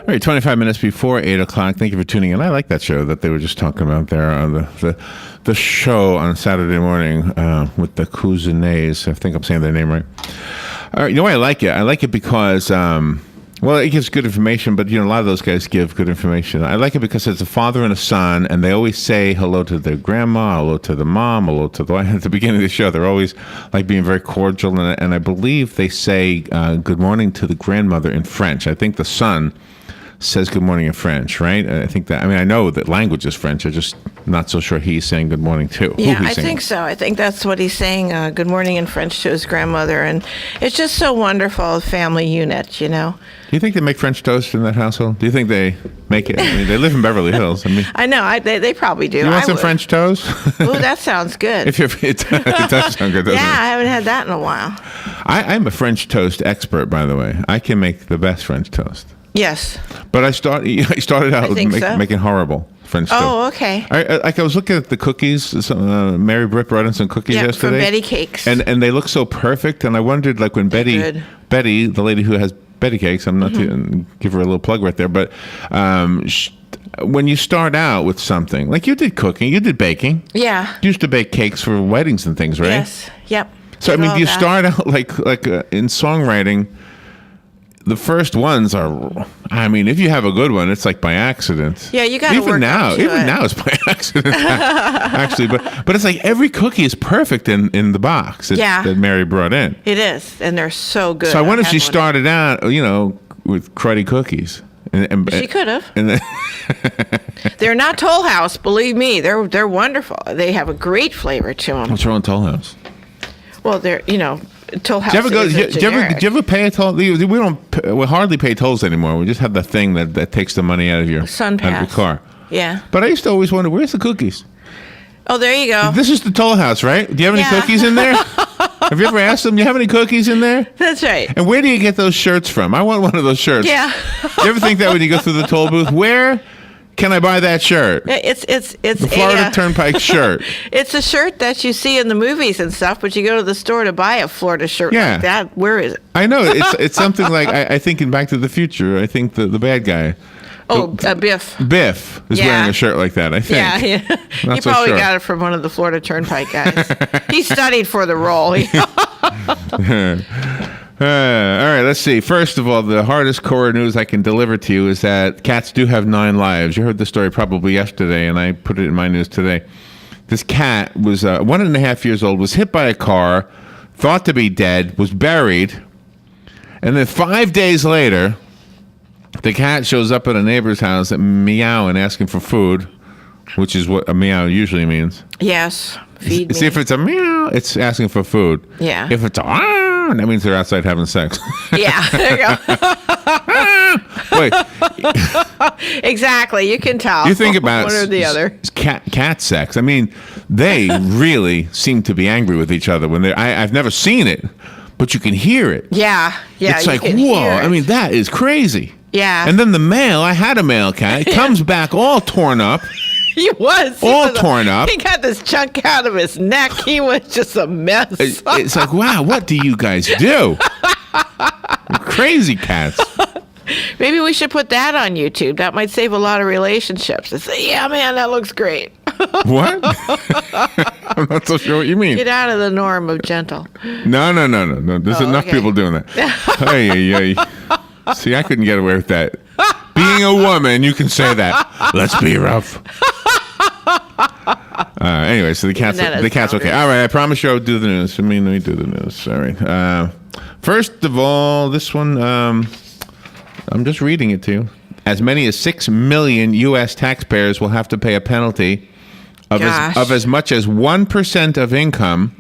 All right, 25 minutes before 8 o'clock. Thank you for tuning in. I like that show that they were just talking about there on the show on Saturday morning with the Cousinets. I think I'm saying their name right. All right, you know why I like it? I like it because, well, it gives good information, but, a lot of those guys give good information. I like it because it's a father and a son, and they always say hello to their grandma, hello to the mom, hello to the wife. At the beginning of the show, they're always like being very cordial, and I believe they say good morning to the grandmother in French. I think the son says good morning in French, right? I know that language is French. I'm just not so sure he's saying good morning too. Yeah, I think so. I think that's what he's saying, good morning in French to his grandmother. And it's just so wonderful, family unit, Do you think they make French toast in that household? Do you think they make it? I mean, they live in Beverly Hills. I know. They probably do. You want some French toast? Ooh, that sounds good. It does sound good, doesn't it? Yeah, I haven't had that in a while. I'm a French toast expert, by the way. I can make the best French toast. Yes. But I started out making horrible French toast. Oh, okay. I was looking at the cookies. Mary Britt brought in some cookies yesterday. From Betty Cakes. And they look so perfect. And I wondered, like, when Betty, the lady who has Betty Cakes, I'm not to give her a little plug right there, but when you start out with something, like you did cooking, you did baking. Yeah. You used to bake cakes for weddings and things, right? Yes. Yep. So, do you start out like in songwriting? The first ones are, if you have a good one, it's like by accident. Yeah, you got to work now. Even now, it's by accident, actually. But it's like every cookie is perfect in the box that Mary brought in. It is, and they're so good. So I wonder if she started out, with cruddy cookies. And she could have. They're not Toll House, believe me. They're wonderful. They have a great flavor to them. What's wrong with Toll House? Well, they're Toll House. Did you ever pay a toll? We hardly pay tolls anymore. We just have the thing that takes the money out of your car. Yeah. But I used to always wonder, where's the cookies? Oh, there you go. This is the Toll House, right? Do you have any cookies in there? Have you ever asked them, do you have any cookies in there? That's right. And where do you get those shirts from? I want one of those shirts. Yeah. Do you ever think that when you go through the toll booth? Where can I buy that shirt? It's the Florida Turnpike shirt. It's a shirt that you see in the movies and stuff, but you go to the store to buy a Florida shirt like that. Where is it? I know. It's something like, I think in Back to the Future, I think the bad guy. Biff. Biff is wearing a shirt like that, I think. Yeah. He probably got it from one of the Florida Turnpike guys. He studied for the role. All right, let's see. First of all, the hardest core news I can deliver to you is that cats do have 9 lives. You heard the story probably yesterday, and I put it in my news today. This cat was 1.5 years old, was hit by a car, thought to be dead, was buried, and then 5 days later, the cat shows up at a neighbor's house meowing, asking for food, which is what a meow usually means. Yes, feed me. See, if it's a meow, it's asking for food. Yeah. If it's a that means they're outside having sex. Yeah, there you go. Wait. Exactly, you can tell. You think about one or the other. Cat sex. I mean, they really seem to be angry with each other when they're. I've never seen it, but you can hear it. Yeah. It's like, whoa! I mean, that is crazy. Yeah. And then the male. I had a male cat. It comes back all torn up. He was. Torn up. He got this chunk out of his neck. He was just a mess. It's like, wow, what do you guys do? Crazy cats. Maybe we should put that on YouTube. That might save a lot of relationships. And say, yeah, man, that looks great. What? I'm not so sure what you mean. Get out of the norm of gentle. No. There's enough people doing that. Hey. See, I couldn't get away with that. Being a woman, you can say that. Let's be rough. Anyway, so the cat's okay. All right, I promise you I'll do the news. Let me do the news. All right. First of all, this one, I'm just reading it to you. As many as 6 million U.S. taxpayers will have to pay a penalty of as much as 1% of income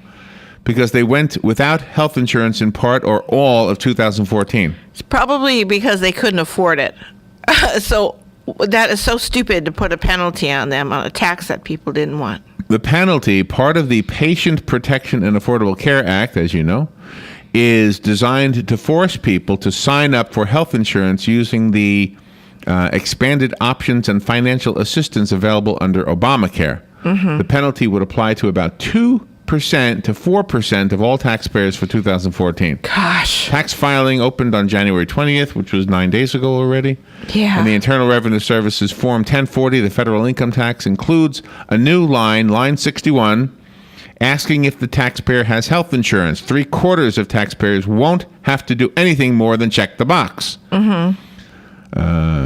because they went without health insurance in part or all of 2014. It's probably because they couldn't afford it. So that is so stupid to put a penalty on them, on a tax that people didn't want. The penalty, part of the Patient Protection and Affordable Care Act, as you know, is designed to force people to sign up for health insurance using the expanded options and financial assistance available under Obamacare. Mm-hmm. The penalty would apply to about 2 to 4% of all taxpayers for 2014. Gosh. Tax filing opened on January 20th, which was 9 days ago already. Yeah. And the Internal Revenue Service's Form 1040, the federal income tax, includes a new line 61, asking if the taxpayer has health insurance. 3/4 of taxpayers won't have to do anything more than check the box.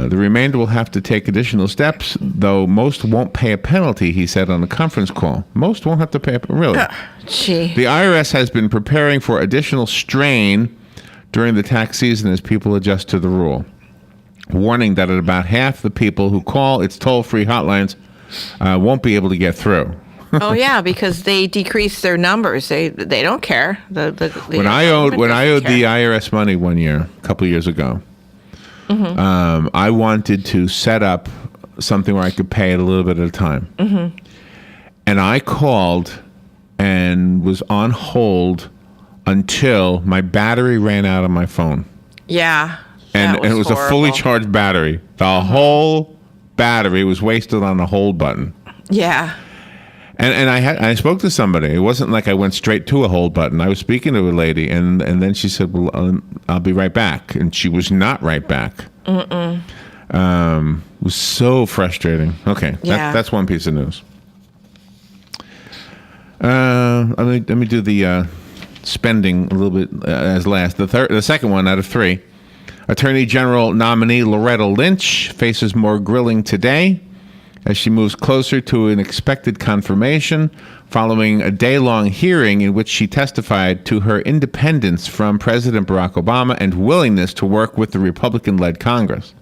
The remainder will have to take additional steps, though most won't pay a penalty, he said on a conference call. Most won't have to pay really? Gee. The IRS has been preparing for additional strain during the tax season as people adjust to the rule, warning that about half the people who call its toll-free hotlines won't be able to get through. Oh yeah, because they decrease their numbers. They don't care. When I owed the IRS money one year, a couple of years ago, I wanted to set up something where I could pay it a little bit at a time. And I called and was on hold until my battery ran out on my phone. Yeah. And it was horrible. a fully charged battery. The whole battery was wasted on the hold button. Yeah. And I spoke to somebody. It wasn't like I went straight to a hold button. I was speaking to a lady, and then she said, "Well, I'll be right back." And she was not right back. It was so frustrating. Okay, Yeah. that's one piece of news. Let me do the spending a little bit as last. The second one out of three. Attorney General nominee Loretta Lynch faces more grilling today as she moves closer to an expected confirmation following a day-long hearing in which she testified to her independence from President Barack Obama and willingness to work with the Republican-led Congress.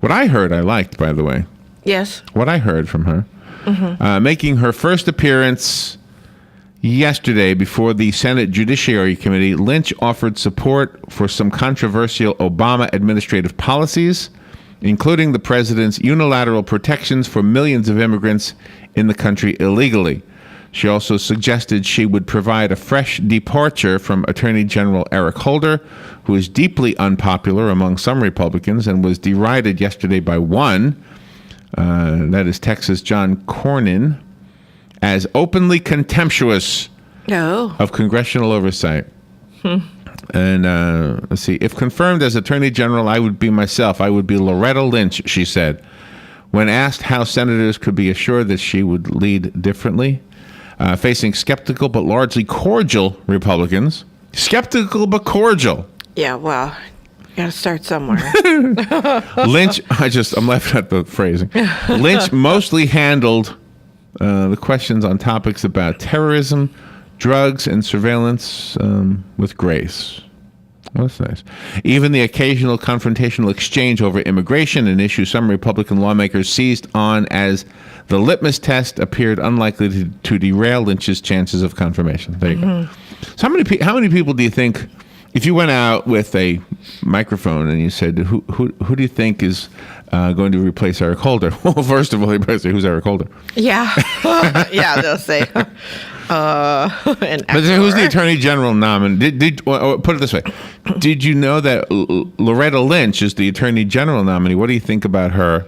What I heard, I liked, by the way. Yes. What I heard from her. Making her first appearance yesterday before the Senate Judiciary Committee, Lynch offered support for some controversial Obama administrative policies, including the president's unilateral protections for millions of immigrants in the country illegally. She also suggested she would provide a fresh departure from Attorney General Eric Holder, who is deeply unpopular among some Republicans and was derided yesterday by one, that is Texas John Cornyn, as openly contemptuous of congressional oversight. And let's see. If confirmed as Attorney General, I would be myself. I would be Loretta Lynch, she said. When asked how senators could be assured that she would lead differently, facing skeptical but largely cordial Republicans. Skeptical but cordial. Yeah, well, you got to start somewhere. Lynch, I'm laughing at the phrasing. Lynch mostly handled the questions on topics about terrorism, drugs, and surveillance with grace. Well, that's nice. Even the occasional confrontational exchange over immigration, an issue some Republican lawmakers seized on as the litmus test, appeared unlikely to derail Lynch's chances of confirmation. There you go. So how many people do you think, if you went out with a microphone and you said, who do you think is going to replace Eric Holder? Well, first of all, they say, who's Eric Holder? Yeah. Yeah, they'll say. But who's the Attorney General nominee? Put it this way. Did you know that Loretta Lynch is the Attorney General nominee? What do you think about her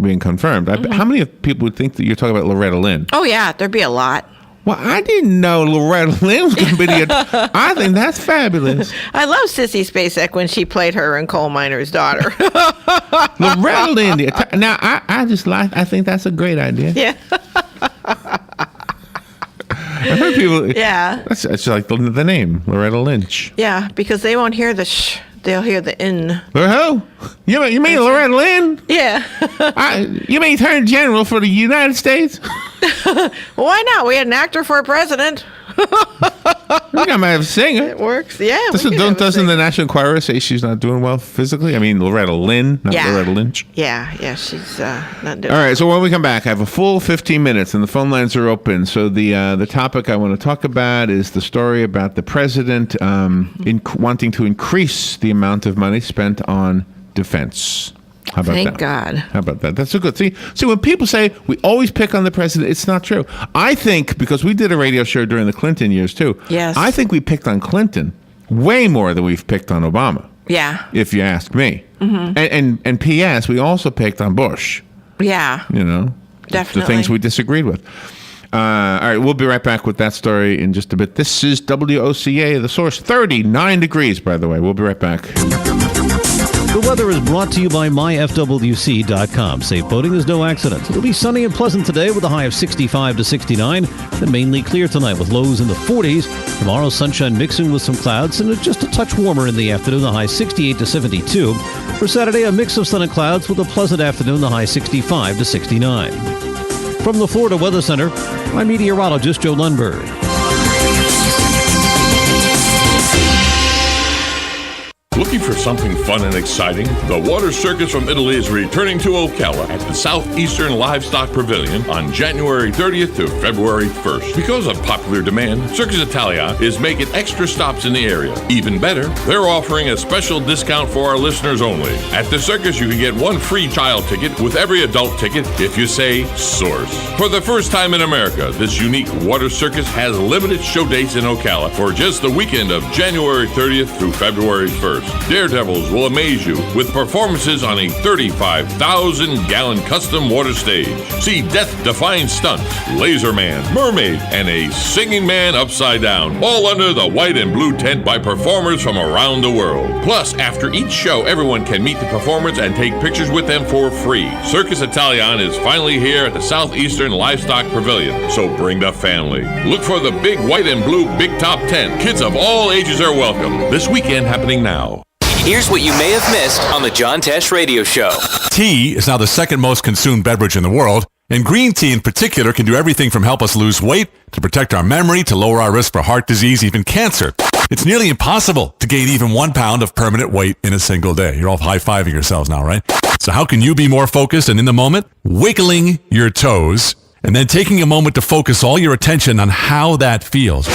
being confirmed? How many people would think that you're talking about Loretta Lynch? Oh, yeah, there'd be a lot. Well, I didn't know Loretta Lynch was going to be the... I think that's fabulous. I love Sissy Spacek when she played her in Coal Miner's Daughter. Loretta Lynch. Now, I think that's a great idea. Yeah. I've heard people... Yeah. It's like the name, Loretta Lynch. Yeah, because they won't hear the sh. They'll hear the N. Who? You mean Loretta Lynch? Yeah. You mean Attorney General for the United States? Why not? We had an actor for a president. We might have a singer. It works. Yeah. Doesn't the National Enquirer say she's not doing well physically? I mean, Loretta Lynn, not Loretta Lynch. Yeah, she's not doing All right, so when we come back, I have a full 15 minutes, and the phone lines are open. So the topic I want to talk about is the story about the president wanting to increase the amount of money spent on defense. How about that? Thank God. How about that? That's so good. See, when people say we always pick on the president, it's not true. I think, because we did a radio show during the Clinton years too. Yes. I think we picked on Clinton way more than we've picked on Obama. Yeah. If you ask me. Mm-hmm. And P.S., we also picked on Bush. Yeah. You know, definitely the things we disagreed with. All right, we'll be right back with that story in just a bit. This is WOCA, The Source, 39 degrees, by the way. We'll be right back. The weather is brought to you by myfwc.com. Safe boating is no accident. It'll be sunny and pleasant today with a high of 65 to 69. Then mainly clear tonight with lows in the 40s. Tomorrow, sunshine mixing with some clouds and just a touch warmer in the afternoon, the high 68 to 72. For Saturday, a mix of sun and clouds with a pleasant afternoon, the high 65 to 69. From the Florida Weather Center, I'm meteorologist Joe Lundberg. Looking for something fun and exciting? The Water Circus from Italy is returning to Ocala at the Southeastern Livestock Pavilion on January 30th to February 1st. Because of popular demand, Circus Italia is making extra stops in the area. Even better, they're offering a special discount for our listeners only. At the circus, you can get one free child ticket with every adult ticket if you say Source. For the first time in America, this unique water circus has limited show dates in Ocala for just the weekend of January 30th through February 1st. Daredevils will amaze you with performances on a 35,000-gallon custom water stage. See death-defying stunts, Laser Man, Mermaid, and a Singing Man upside down, all under the white and blue tent by performers from around the world. Plus, after each show, everyone can meet the performers and take pictures with them for free. Circus Italian is finally here at the Southeastern Livestock Pavilion, so bring the family. Look for the big white and blue big top tent. Kids of all ages are welcome. This weekend happening now. Here's what you may have missed on the John Tesh Radio Show. Tea is now the second most consumed beverage in the world, and green tea in particular can do everything from help us lose weight, to protect our memory, to lower our risk for heart disease, even cancer. It's nearly impossible to gain even 1 pound of permanent weight in a single day. You're all high-fiving yourselves now, right? So how can you be more focused and in the moment? Wiggling your toes, and then taking a moment to focus all your attention on how that feels.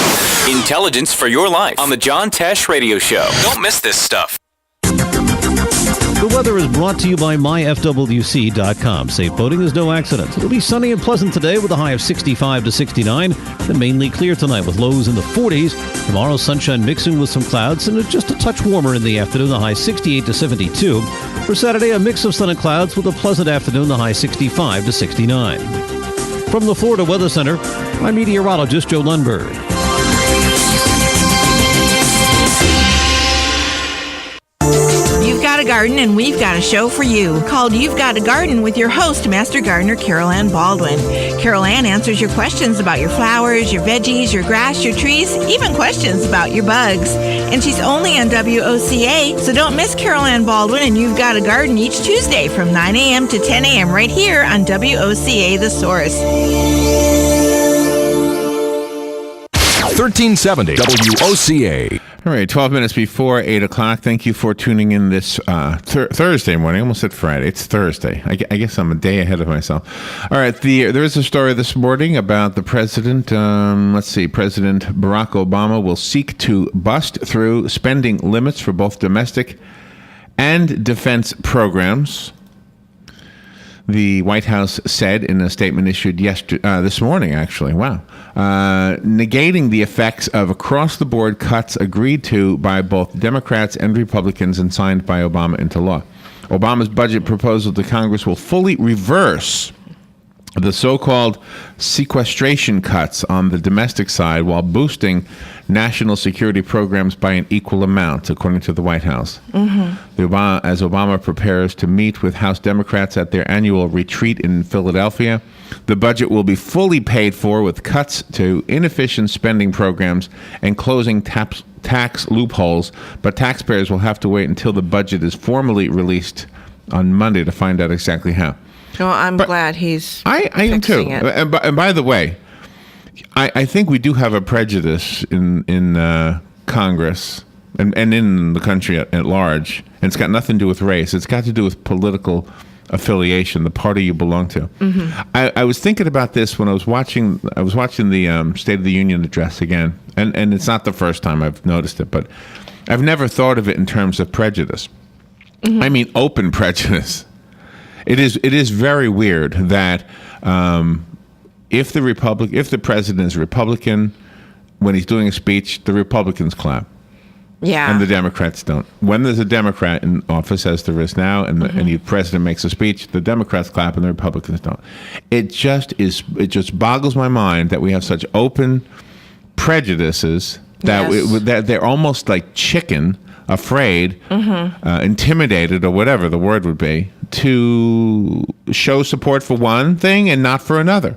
Intelligence for your life on the John Tesh Radio Show. Don't miss this stuff. The weather is brought to you by myfwc.com. Safe boating is no accident. It'll be sunny and pleasant today with a high of 65 to 69. Then mainly clear tonight with lows in the 40s. Tomorrow, sunshine mixing with some clouds and just a touch warmer in the afternoon, the high 68 to 72. For Saturday, a mix of sun and clouds with a pleasant afternoon, the high 65 to 69. From the Florida Weather Center, I'm meteorologist Joe Lundberg. You've got a garden and we've got a show for you called You've Got a Garden with your host, Master Gardener Carol Ann Baldwin. Carol Ann answers your questions about your flowers, your veggies, your grass, your trees, even questions about your bugs. And she's only on WOCA, so don't miss Carol Ann Baldwin and You've Got a Garden each Tuesday from 9 a.m. to 10 a.m. right here on WOCA The Source. 1370 WOCA. All right, 12 minutes before 8 o'clock. Thank you for tuning in this Thursday morning. I almost said Friday. It's Thursday. I guess I'm a day ahead of myself. All right, there is a story this morning about the president. President Barack Obama will seek to bust through spending limits for both domestic and defense programs. The White House said in a statement issued this morning, actually, negating the effects of across-the-board cuts agreed to by both Democrats and Republicans and signed by Obama into law. Obama's budget proposal to Congress will fully reverse the so-called sequestration cuts on the domestic side while boosting national security programs by an equal amount, according to the White House. As Obama prepares to meet with House Democrats at their annual retreat in Philadelphia, the budget will be fully paid for with cuts to inefficient spending programs and closing tax loopholes, but taxpayers will have to wait until the budget is formally released on Monday to find out exactly how. Well, I'm glad he's I am too. it. And by the way, I think we do have a prejudice in Congress and in the country at large. And it's got nothing to do with race. It's got to do with political affiliation, the party you belong to. I was thinking about this when I was watching the State of the Union address again. And it's not the first time I've noticed it, but I've never thought of it in terms of prejudice. I mean, open prejudice. It is very weird that if the president is Republican, when he's doing a speech, the Republicans clap. Yeah. And the Democrats don't. When there's a Democrat in office, as there is now, and the president makes a speech, the Democrats clap and the Republicans don't. It just boggles my mind that we have such open prejudices that, Yes. that they're almost like chicken, afraid, intimidated, or whatever the word would be, to show support for one thing and not for another.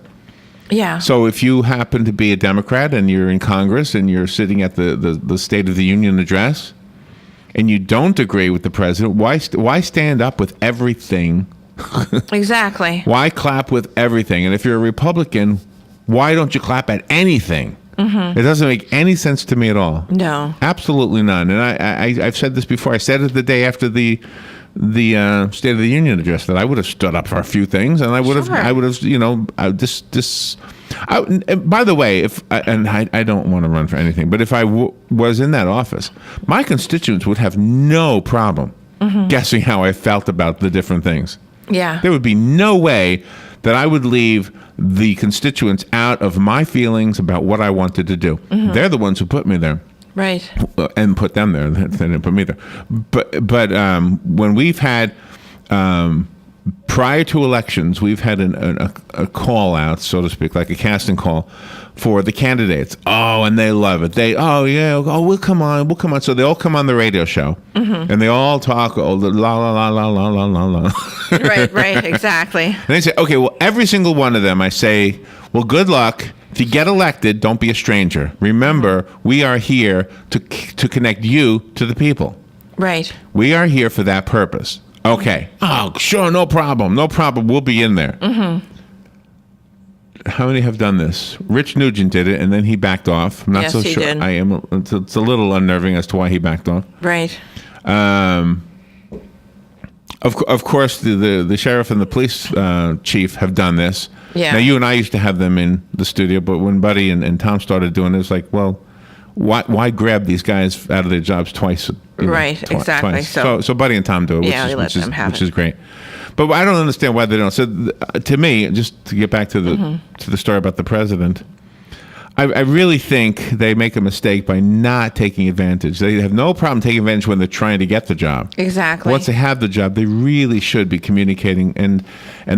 Yeah. So if you happen to be a Democrat and you're in Congress and you're sitting at the State of the Union address and you don't agree with the president, why stand up with everything? Exactly. Why clap with everything? And if you're a Republican, why don't you clap at anything? It doesn't make any sense to me at all. No. Absolutely none. And I've said this before. I said it the day after the State of the Union address that I would have stood up for a few things, and I would have, by the way, I don't want to run for anything, but if I was in that office, my constituents would have no problem guessing how I felt about the different things. Yeah. There would be no way that I would leave the constituents out of my feelings about what I wanted to do. They're the ones who put me there. Right. And put them there. They didn't put me there. But when we've had, prior to elections, we've had a call out, so to speak, like a casting call for the candidates. Oh, and they love it. We'll come on. So they all come on the radio show, and they all talk, la, la, la, la, la, la, la, la. Right, exactly. And they say, okay, well, every single one of them, I say, well, good luck. If you get elected, don't be a stranger. Remember, we are here to connect you to the people. Right. We are here for that purpose. Okay. Oh, sure, no problem. No problem. We'll be in there. How many have done this? Rich Nugent did it, and then he backed off. I'm not so Yes, he sure. did. It's a little unnerving as to why he backed off. Right. Of course, the sheriff and the police chief have done this. Yeah. Now, you and I used to have them in the studio, but when Buddy and Tom started doing it, it's like, well, why grab these guys out of their jobs twice? Right, exactly. Twice. So- So Buddy and Tom do it, Yeah, we let them have which it. is great. But I don't understand why they don't. So to me, just to get back to the story about the president, I really think they make a mistake by not taking advantage. They have no problem taking advantage when they're trying to get the job. Exactly. Once they have the job, they really should be communicating. And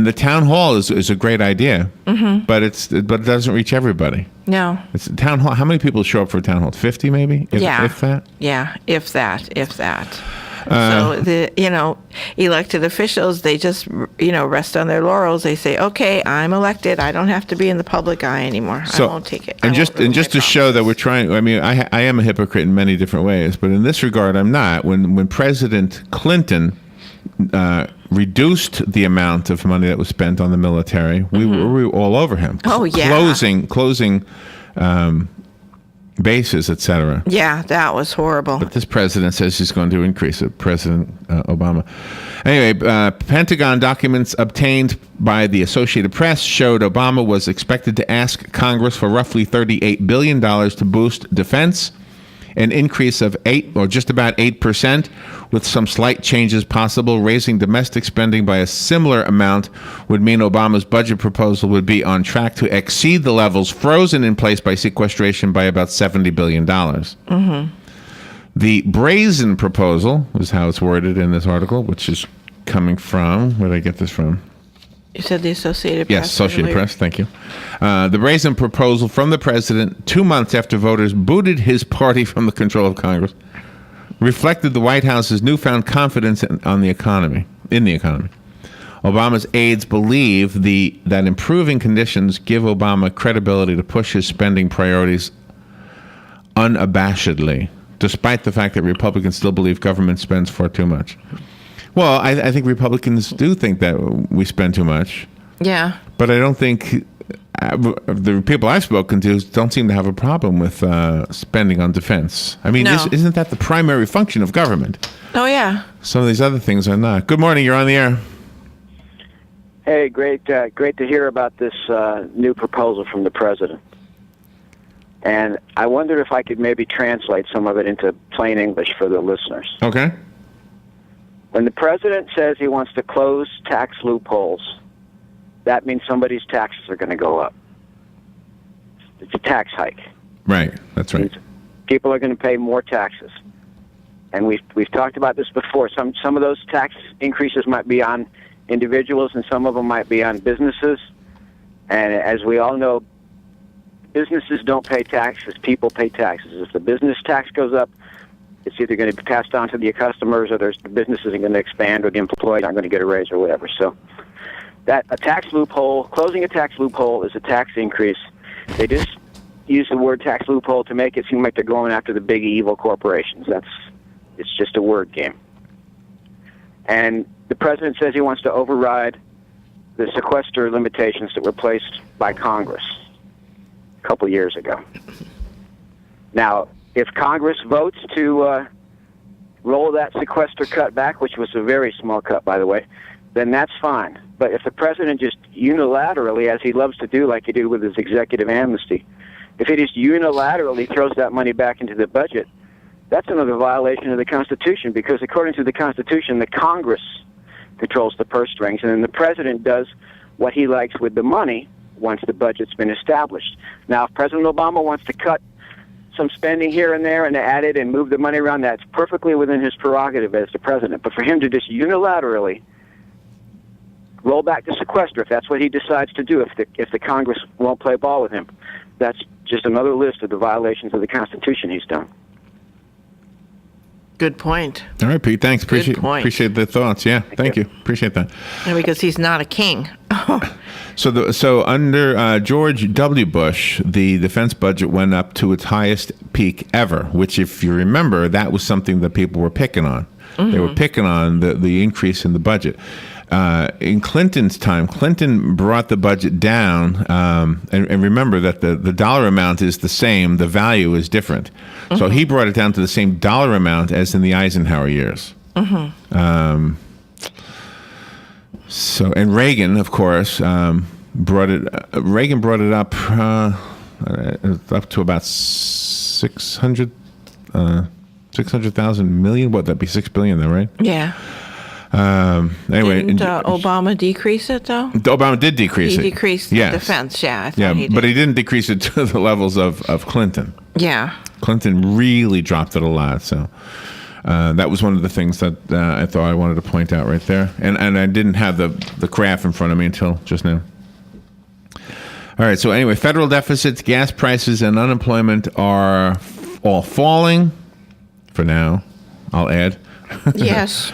the town hall is a great idea, but it doesn't reach everybody. No. It's a town hall. How many people show up for a town hall? 50 maybe? If that? Yeah, if that. So the elected officials, they just rest on their laurels. They say, okay, I'm elected. I don't have to be in the public eye anymore. I won't take it. And just to show that we're trying. I mean, I am a hypocrite in many different ways, but in this regard, I'm not. When President Clinton reduced the amount of money that was spent on the military, we were all over him. Oh, yeah. Closing bases, etc. Yeah, that was horrible. But this president says he's going to increase it, President Obama. Anyway, Pentagon documents obtained by the Associated Press showed Obama was expected to ask Congress for roughly $38 billion to boost defense, an increase of 8 or just about 8%, with some slight changes possible. Raising domestic spending by a similar amount would mean Obama's budget proposal would be on track to exceed the levels frozen in place by sequestration by about $70 billion. The brazen proposal is how it's worded in this article, which is coming from, where did I get this from? You said the Associated Press. Yes, Associated earlier. Press, thank you. The brazen proposal from the president 2 months after voters booted his party from the control of Congress reflected the White House's newfound confidence in the economy. Obama's aides believe that improving conditions give Obama credibility to push his spending priorities unabashedly, despite the fact that Republicans still believe government spends far too much. Well, I think Republicans do think that we spend too much. Yeah. But I don't think the people I've spoken to don't seem to have a problem with spending on defense. I mean, No. isn't that the primary function of government? Oh, yeah. Some of these other things are not. Good morning. You're on the air. Hey, great to hear about this new proposal from the president. And I wondered if I could maybe translate some of it into plain English for the listeners. Okay. When the president says he wants to close tax loopholes, that means somebody's taxes are going to go up. It's a tax hike. Right. That's right. People are going to pay more taxes. and we've talked about this before. Some of those tax increases might be on individuals, and some of them might be on businesses. And as we all know, businesses don't pay taxes; people pay taxes. If the business tax goes up, it's either going to be passed on to the customers, or the business isn't going to expand, or the employees aren't going to get a raise, or whatever. So, closing a tax loophole is a tax increase. They just use the word tax loophole to make it seem like they're going after the big evil corporations. It's just a word game. And the president says he wants to override the sequester limitations that were placed by Congress a couple years ago. Now, if Congress votes to roll that sequester cut back, which was a very small cut, by the way, then that's fine. But if the president just unilaterally, as he loves to do, like he did with his executive amnesty, if he just unilaterally throws that money back into the budget, that's another violation of the Constitution, because according to the Constitution, the Congress controls the purse strings, and then the president does what he likes with the money once the budget's been established. Now, if President Obama wants to cut some spending here and there and add it and move the money around, that's perfectly within his prerogative as the president. But for him to just unilaterally roll back the sequester, if that's what he decides to do, if the Congress won't play ball with him, that's just another list of the violations of the Constitution he's done. Good point. All right, Pete. Thanks. Good point. Appreciate the thoughts. Yeah, thank you. Appreciate that. And because he's not a king. So under George W. Bush, the defense budget went up to its highest peak ever, which, if you remember, that was something that people were picking on. Mm-hmm. They were picking on the increase in the budget. In Clinton's time, Clinton brought the budget down, and remember that the dollar amount is the same, the value is different. Mm-hmm. So he brought it down to the same dollar amount as in the Eisenhower years. Mm-hmm. And Reagan, of course, brought it up to about 600,000 million. What, that'd be $6 billion, though, right? Yeah. Anyway, didn't Obama decrease it, though? Obama did decrease it. He decreased the defense, I thought he did. But he didn't decrease it to the levels of Clinton. Yeah. Clinton really dropped it a lot, so that was one of the things that I thought I wanted to point out right there. And I didn't have the graph in front of me until just now. All right, so anyway, federal deficits, gas prices, and unemployment are all falling for now, I'll add. Yes.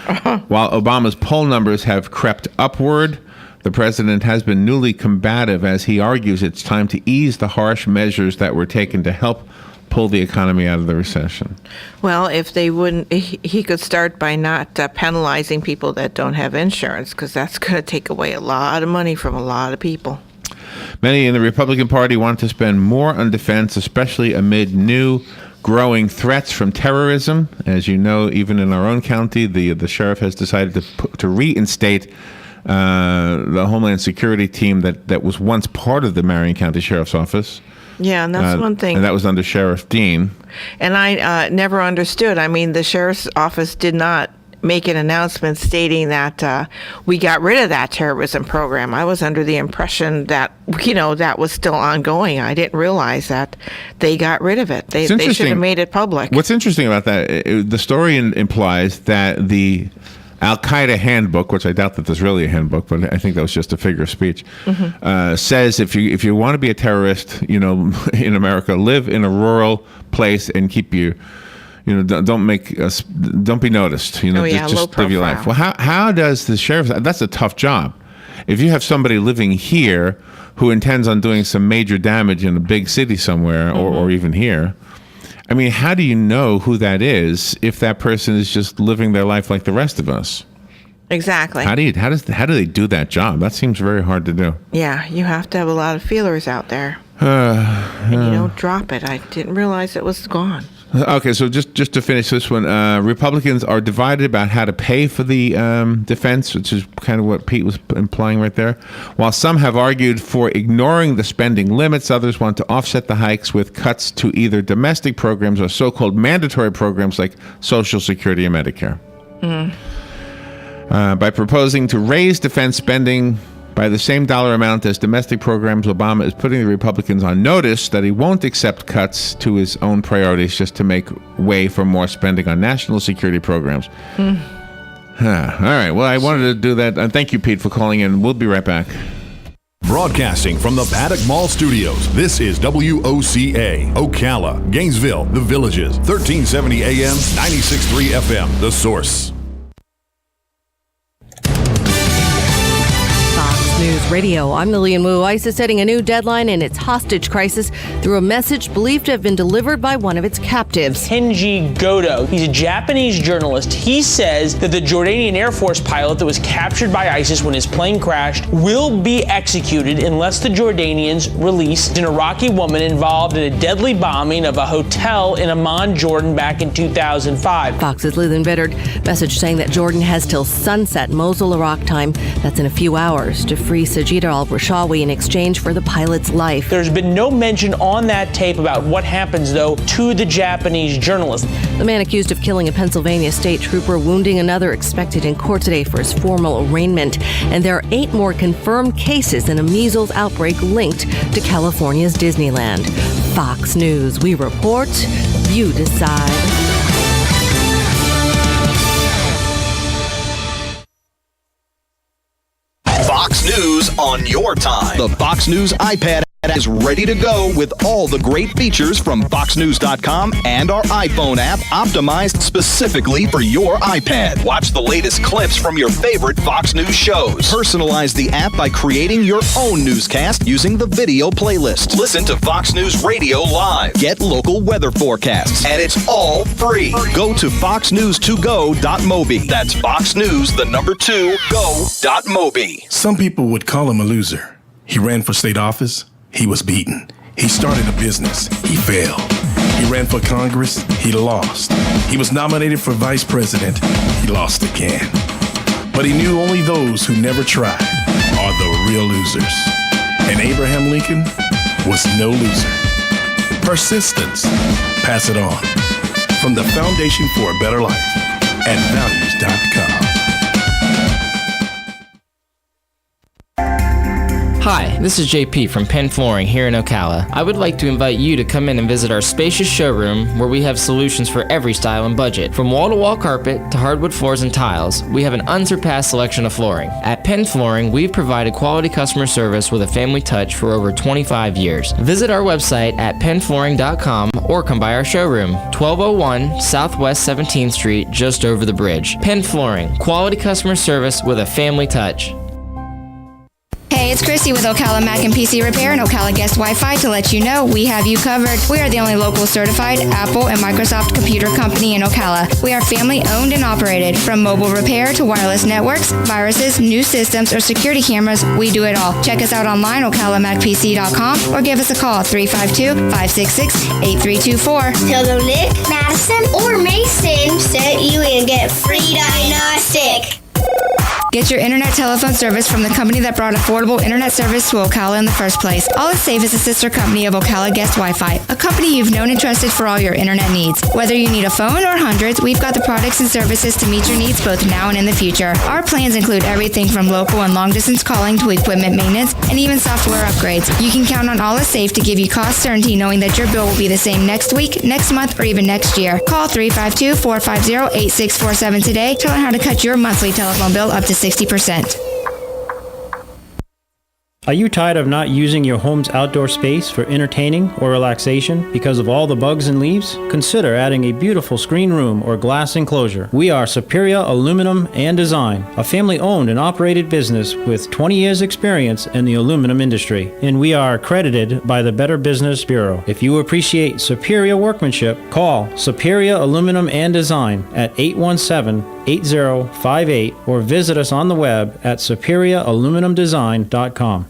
While Obama's poll numbers have crept upward, the president has been newly combative as he argues it's time to ease the harsh measures that were taken to help pull the economy out of the recession. Well, if they wouldn't, he could start by not penalizing people that don't have insurance, because that's going to take away a lot of money from a lot of people. Many in the Republican Party want to spend more on defense, especially amid new growing threats from terrorism. As you know, even in our own county, the sheriff has decided to reinstate the Homeland Security team that was once part of the Marion County Sheriff's Office. Yeah, and that's one thing. And that was under Sheriff Dean. And I never understood. I mean, the Sheriff's Office did not make an announcement stating that we got rid of that terrorism program. I was under the impression that, that was still ongoing. I didn't realize that they got rid of it. They should have made it public. What's interesting about that, the story implies that the Al-Qaeda handbook, which I doubt that there's really a handbook, but I think that was just a figure of speech, says if you want to be a terrorist, in America, live in a rural place and keep your don't be noticed. Just live your life. Well, how does the sheriff? That's a tough job. If you have somebody living here who intends on doing some major damage in a big city somewhere, or even here, I mean, how do you know who that is if that person is just living their life like the rest of us? Exactly. How do they do that job? That seems very hard to do. Yeah, you have to have a lot of feelers out there. And you don't drop it. I didn't realize it was gone. Okay, so just to finish this one, Republicans are divided about how to pay for the defense, which is kind of what Pete was implying right there. While some have argued for ignoring the spending limits, others want to offset the hikes with cuts to either domestic programs or so-called mandatory programs like Social Security and Medicare. By proposing to raise defense spending By the same dollar amount as domestic programs, Obama is putting the Republicans on notice that he won't accept cuts to his own priorities just to make way for more spending on national security programs. All right. Well, I wanted to do that. Thank you, Pete, for calling in. We'll be right back. Broadcasting from the Paddock Mall Studios, this is WOCA, Ocala, Gainesville, The Villages, 1370 AM, 96.3 FM, The Source. News Radio. I'm Lillian Wu. ICE is setting a new deadline in its hostage crisis through a message believed to have been delivered by one of its captives. Kenji Goto. He's a Japanese journalist. He says that the Jordanian Air Force pilot that was captured by ISIS when his plane crashed will be executed unless the Jordanians release an Iraqi woman involved in a deadly bombing of a hotel in Amman, Jordan back in 2005. Fox's Leland Biddard message saying that Jordan has till sunset Mosul, Iraq time, that's in a few hours, to free Sajid al-Rashawi in exchange for the pilot's life. There's been no mention on that tape about what happens, though, to the Japanese journalist. The man accused of killing a Pennsylvania state trooper, wounding another, expected in court today for his formal arraignment. And there are 8 more confirmed cases in a measles outbreak linked to California's Disneyland. Fox News. We report, you decide. Fox News on your time. The Fox News iPad is ready to go with all the great features from FoxNews.com and our iPhone app optimized specifically for your iPad. Watch the latest clips from your favorite Fox News shows. Personalize the app by creating your own newscast using the video playlist. Listen to Fox News Radio live. Get local weather forecasts. And it's all free. Go to foxnews2go.mobi. That's foxnews2go.mobi. Some people would call him a loser. He ran for state office. He was beaten. He started a business. He failed. He ran for Congress. He lost. He was nominated for vice president. He lost again. But he knew only those who never tried are the real losers. And Abraham Lincoln was no loser. Persistence. Pass it on. From the Foundation for a Better Life at values.com. Hi, this is JP from Penn Flooring here in Ocala. I would like to invite you to come in and visit our spacious showroom where we have solutions for every style and budget. From wall-to-wall carpet to hardwood floors and tiles, we have an unsurpassed selection of flooring. At Penn Flooring, we've provided quality customer service with a family touch for over 25 years. Visit our website at pennflooring.com or come by our showroom, 1201 Southwest 17th Street, just over the bridge. Penn Flooring, quality customer service with a family touch. Hey, it's Christy with Ocala Mac and PC Repair and Ocala Guest Wi-Fi to let you know we have you covered. We are the only local certified Apple and Microsoft computer company in Ocala. We are family owned and operated. From mobile repair to wireless networks, viruses, new systems, or security cameras, we do it all. Check us out online, ocalamacpc.com, or give us a call, 352-566-8324. Tell them Nick, Madison, or Mason sent you and get free diagnostic. Get your internet telephone service from the company that brought affordable internet service to Ocala in the first place. All Is Safe is a sister company of Ocala Guest Wi-Fi, a company you've known and trusted for all your internet needs. Whether you need a phone or hundreds, we've got the products and services to meet your needs both now and in the future. Our plans include everything from local and long-distance calling to equipment maintenance and even software upgrades. You can count on All Is Safe to give you cost certainty knowing that your bill will be the same next week, next month, or even next year. Call 352-450-8647 today to learn how to cut your monthly telephone bill up to 60%. Are you tired of not using your home's outdoor space for entertaining or relaxation because of all the bugs and leaves? Consider adding a beautiful screen room or glass enclosure. We are Superior Aluminum and Design, a family-owned and operated business with 20 years experience in the aluminum industry, and we are accredited by the Better Business Bureau. If you appreciate superior workmanship, call Superior Aluminum and Design at 817-8058 or visit us on the web at superiораluminumdesign.com.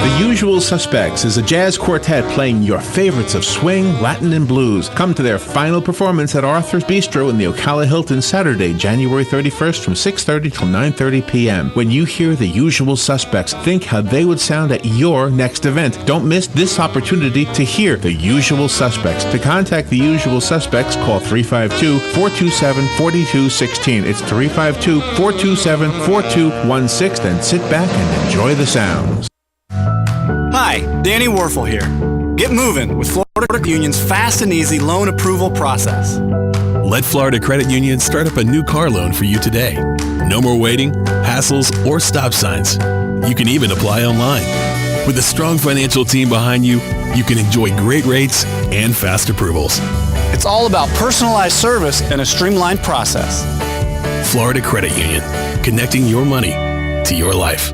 The Usual Suspects is a jazz quartet playing your favorites of swing, Latin, and blues. Come to their final performance at Arthur's Bistro in the Ocala Hilton Saturday, January 31st from 6:30 till 9:30 p.m. When you hear The Usual Suspects, think how they would sound at your next event. Don't miss this opportunity to hear The Usual Suspects. To contact The Usual Suspects, call 352-427-4216. It's 352-427-4216. Then sit back and enjoy the sounds. Hi, Danny Warfel here. Get moving with Florida Credit Union's fast and easy loan approval process. Let Florida Credit Union start up a new car loan for you today. No more waiting, hassles, or stop signs. You can even apply online. With a strong financial team behind you, you can enjoy great rates and fast approvals. It's all about personalized service and a streamlined process. Florida Credit Union, connecting your money to your life.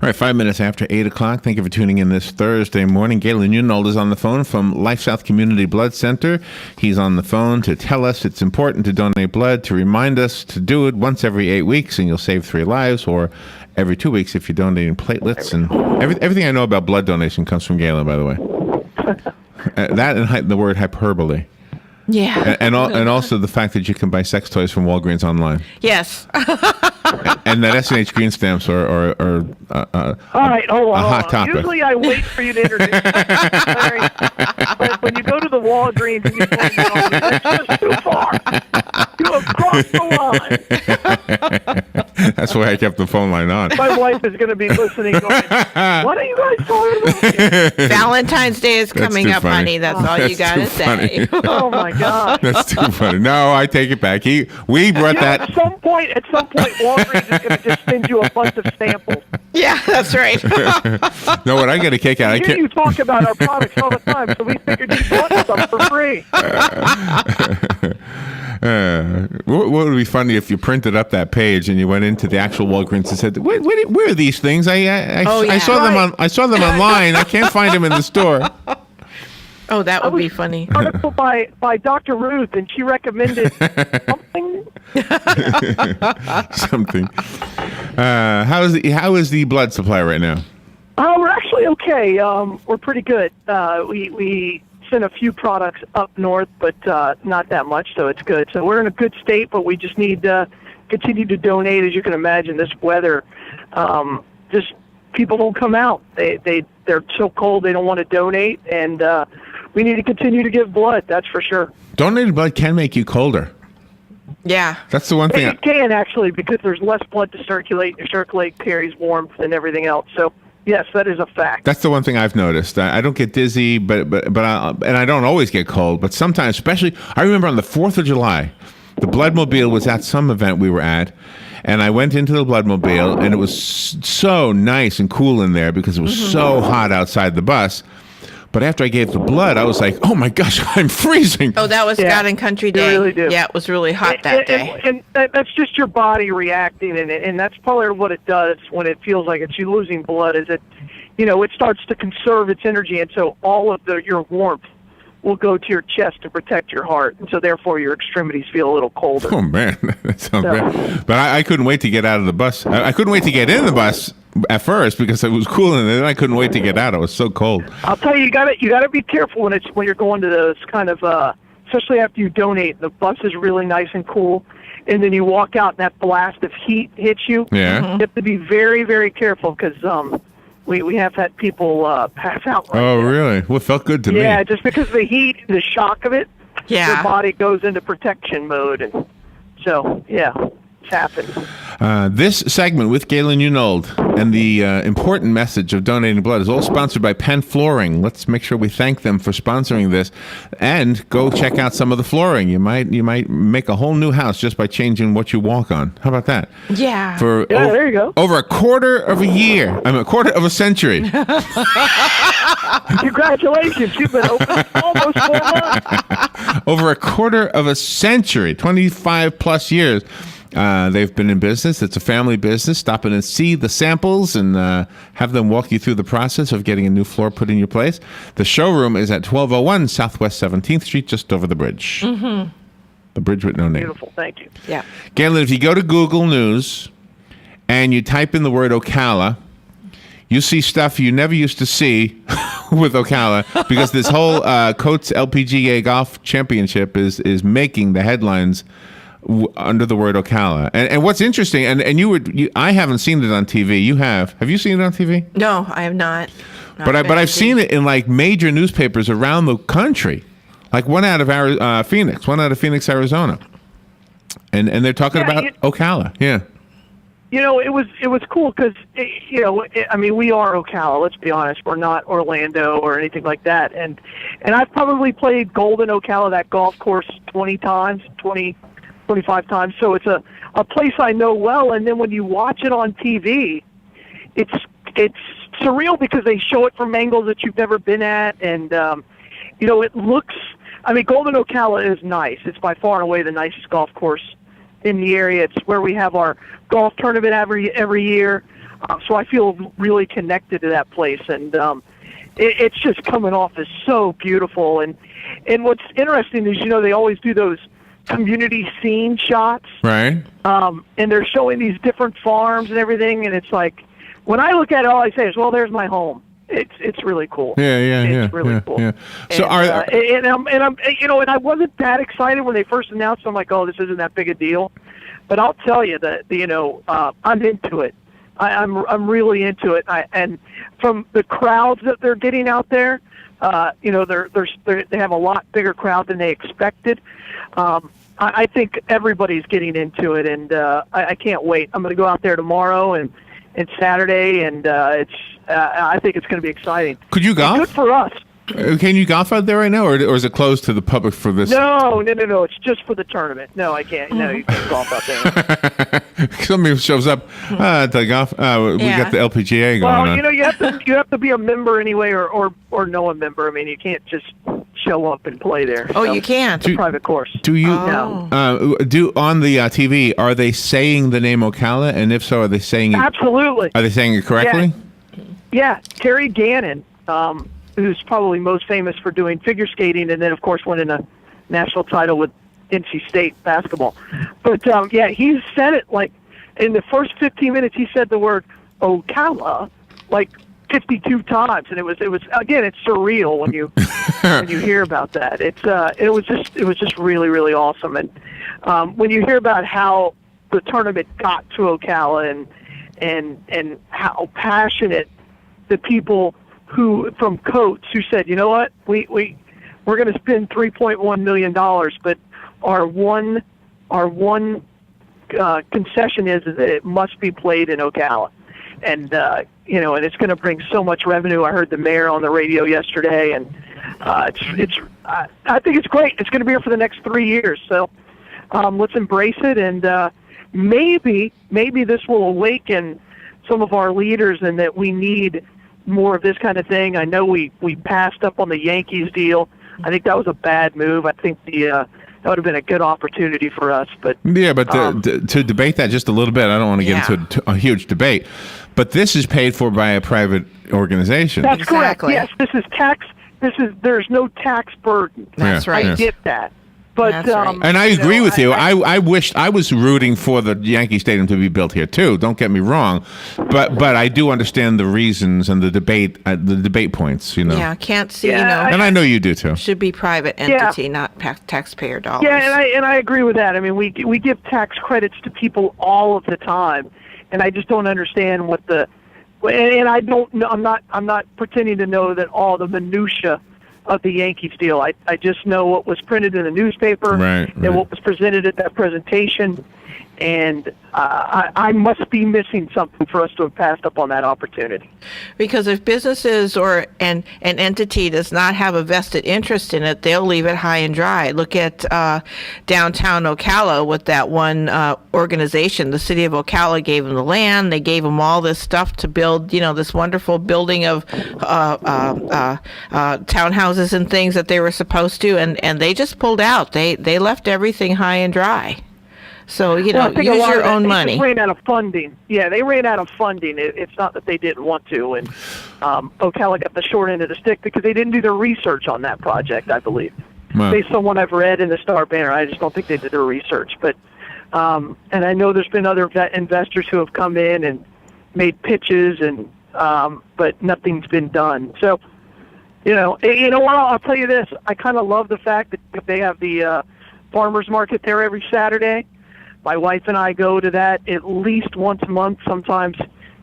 All right, 5 minutes after 8 o'clock. Thank you for tuning in this Thursday morning. Galen Unold is on the phone from LifeSouth Community Blood Center. He's on the phone to tell us it's important to donate blood, to remind us to do it once every 8 weeks, and you'll save 3 lives, or every 2 weeks if you're donating platelets. And everything I know about blood donation comes from Galen, by the way. That and the word hyperbole. Yeah. And also the fact that you can buy sex toys from Walgreens online. Yes. And that S&H green stamps are all right, hold on. a hot topic. Usually I wait for you to introduce me. But when you go to the Walgreens and you say, no, that's just too far. You have crossed the line. That's why I kept the phone line on. My wife is going to be listening going, what are you guys talking about? Valentine's Day is coming up, funny. honey. That's all you got to say. Oh, my God. That's too funny. No, I take it back. We brought that. At some point, Walgreens is going to just send you a bunch of samples. Yeah, that's right. No, what I get a kick out. I hear you talk about our products all the time, so we figured you'd want some for free. What would be funny if you printed up that page and you went into the actual Walgreens and said, "Where are these things? I saw them on. I saw them online. I can't find them in the store." Oh, that would be funny. Article by Dr. Ruth, and she recommended something. Something. How is the blood supply right now? We're actually okay. We're pretty good. We sent a few products up north, but not that much, so it's good. So we're in a good state, but we just need to continue to donate. As you can imagine, this weather, just people don't come out. They're so cold they don't want to donate, and we need to continue to give blood. That's for sure. Donated blood can make you colder. Yeah. That's the one thing. It can, actually, because there's less blood to circulate. Your circulate carries warmth and everything else. So, yes, that is a fact. That's the one thing I've noticed. I don't get dizzy, but I don't always get cold. But sometimes, especially, I remember on the 4th of July, the Bloodmobile was at some event we were at, and I went into the Bloodmobile, and it was so nice and cool in there because it was so hot outside the bus. But after I gave the blood, I was like, oh, my gosh, I'm freezing. Oh, that was God and Country Day. You really do. Yeah, it was really hot that day. And that's just your body reacting, and that's probably what it does when it feels like it's you losing blood, is it starts to conserve its energy, and so all of your warmth will go to your chest to protect your heart, and so therefore your extremities feel a little colder. Oh, man, that sounds bad. But I couldn't wait to get out of the bus. I couldn't wait to get in the bus at first because it was cool, and then I couldn't wait to get out. It was so cold. I'll tell you, you gotta be careful when you're going to those kind of, especially after you donate. The bus is really nice and cool, and then you walk out and that blast of heat hits you. Yeah. You have to be very, very careful because we have had people pass out. Oh, really? Well, it felt good to me. Yeah, just because of the heat, the shock of it, your body goes into protection mode, and so it's happened. This segment with Galen Unold and the important message of donating blood is all sponsored by Penn Flooring. Let's make sure we thank them for sponsoring this, and go check out some of the flooring. You might make a whole new house just by changing what you walk on. How about that? Yeah. There you go. Over a quarter of a quarter of a century. Congratulations, you've been open almost 4 months. Over a quarter of a century, 25 plus years. They've been in business. It's a family business. Stop in and see the samples and have them walk you through the process of getting a new floor put in your place. The showroom is at 1201 Southwest 17th Street, just over the bridge. Mm-hmm. The bridge with no name. Beautiful, thank you. Yeah. Galen, if you go to Google News and you type in the word Ocala, you see stuff you never used to see with Ocala, because this whole Coates LPGA Golf Championship is making the headlines under the word Ocala. And what's interesting, and I haven't seen it on TV. You have. Have you seen it on TV? No, I have not. But I've seen it in like major newspapers around the country, like one out of Phoenix, Arizona, and they're talking about Ocala. Yeah. You know, it was cool because, I mean, we are Ocala. Let's be honest. We're not Orlando or anything like that. And I've probably played Golden Ocala, that golf course, 25 times. So it's a place I know well. And then when you watch it on TV, it's surreal because they show it from angles that you've never been at. And, it looks, I mean, Golden Ocala is nice. It's by far and away the nicest golf course in the area. It's where we have our golf tournament every year. So I feel really connected to that place. And it's just coming off as so beautiful. And what's interesting is, they always do those community scene shots. Right. And they're showing these different farms and everything. And it's like, when I look at it, all I say is, well, there's my home. It's really cool. It's really cool. Yeah. So and I wasn't that excited when they first announced. I'm like, oh, this isn't that big a deal. But I'll tell you that I'm into it. I'm really into it. And from the crowds that they're getting out there, they have a lot bigger crowd than they expected. I think everybody's getting into it, and I can't wait. I'm going to go out there tomorrow and Saturday, and I think it's going to be exciting. Could you golf? It's good for us. Can you golf out there right now, or is it closed to the public for this? No. It's just for the tournament. No, I can't. No, you can't golf out there. Somebody shows up to golf. We got the LPGA going on. Well, you have to be a member anyway, or know a member. I mean, you can't just show up and play there. Oh, you can't. It's a private course. Do you No. do on the TV? Are they saying the name Ocala? And if so, are they saying it? Absolutely. Are they saying it correctly? Yeah. Terry Gannon, who's probably most famous for doing figure skating, and then of course winning a national title with NC State basketball. But he said it like in the first 15 minutes. He said the word Ocala like 52 times, and it was again, it's surreal when you hear about that. It was just really, really awesome. And when you hear about how the tournament got to Ocala and how passionate the people who from Coates who said, you know what, we're going to spend $3.1 million, but our one concession is that it must be played in Ocala. And and it's going to bring so much revenue. I heard the mayor on the radio yesterday, and I think it's great. It's going to be here for the next 3 years. So let's embrace it, and maybe this will awaken some of our leaders, and that we need more of this kind of thing. I know we passed up on the Yankees deal. I think that was a bad move. I think that would have been a good opportunity for us. But to debate that just a little bit, I don't want to get into a huge debate. But this is paid for by a private organization. That's correct. Yes, this is tax. There's no tax burden. That's right. I get that. But and I agree with you. I wished I was rooting for the Yankee Stadium to be built here too. Don't get me wrong, but I do understand the reasons and the debate points. Yeah, can't see. And I know you do too. Should be private entity, not taxpayer dollars. Yeah, and I agree with that. I mean, we give tax credits to people all of the time, and I just don't understand what the. And I don't. I'm not pretending to know that all the minutia of the Yankees deal. I just know what was printed in the newspaper and what was presented at that presentation, and I must be missing something for us to have passed up on that opportunity. Because if businesses or an entity does not have a vested interest in it, they'll leave it high and dry. Look at downtown Ocala with that one organization. The city of Ocala gave them the land. They gave them all this stuff to build, this wonderful building of townhouses and things that they were supposed to, and they just pulled out. They left everything high and dry. So, use your own money. They ran out of funding. Yeah, they ran out of funding. It's not that they didn't want to. And Ocala got the short end of the stick because they didn't do their research on that project, I believe. Wow. Based on what I've read in the Star Banner, I just don't think they did their research. But and I know there's been other investors who have come in and made pitches and but nothing's been done. So, you know what? I'll tell you this. I kind of love the fact that they have the farmers market there every Saturday. My wife and I go to that at least once a month. Sometimes,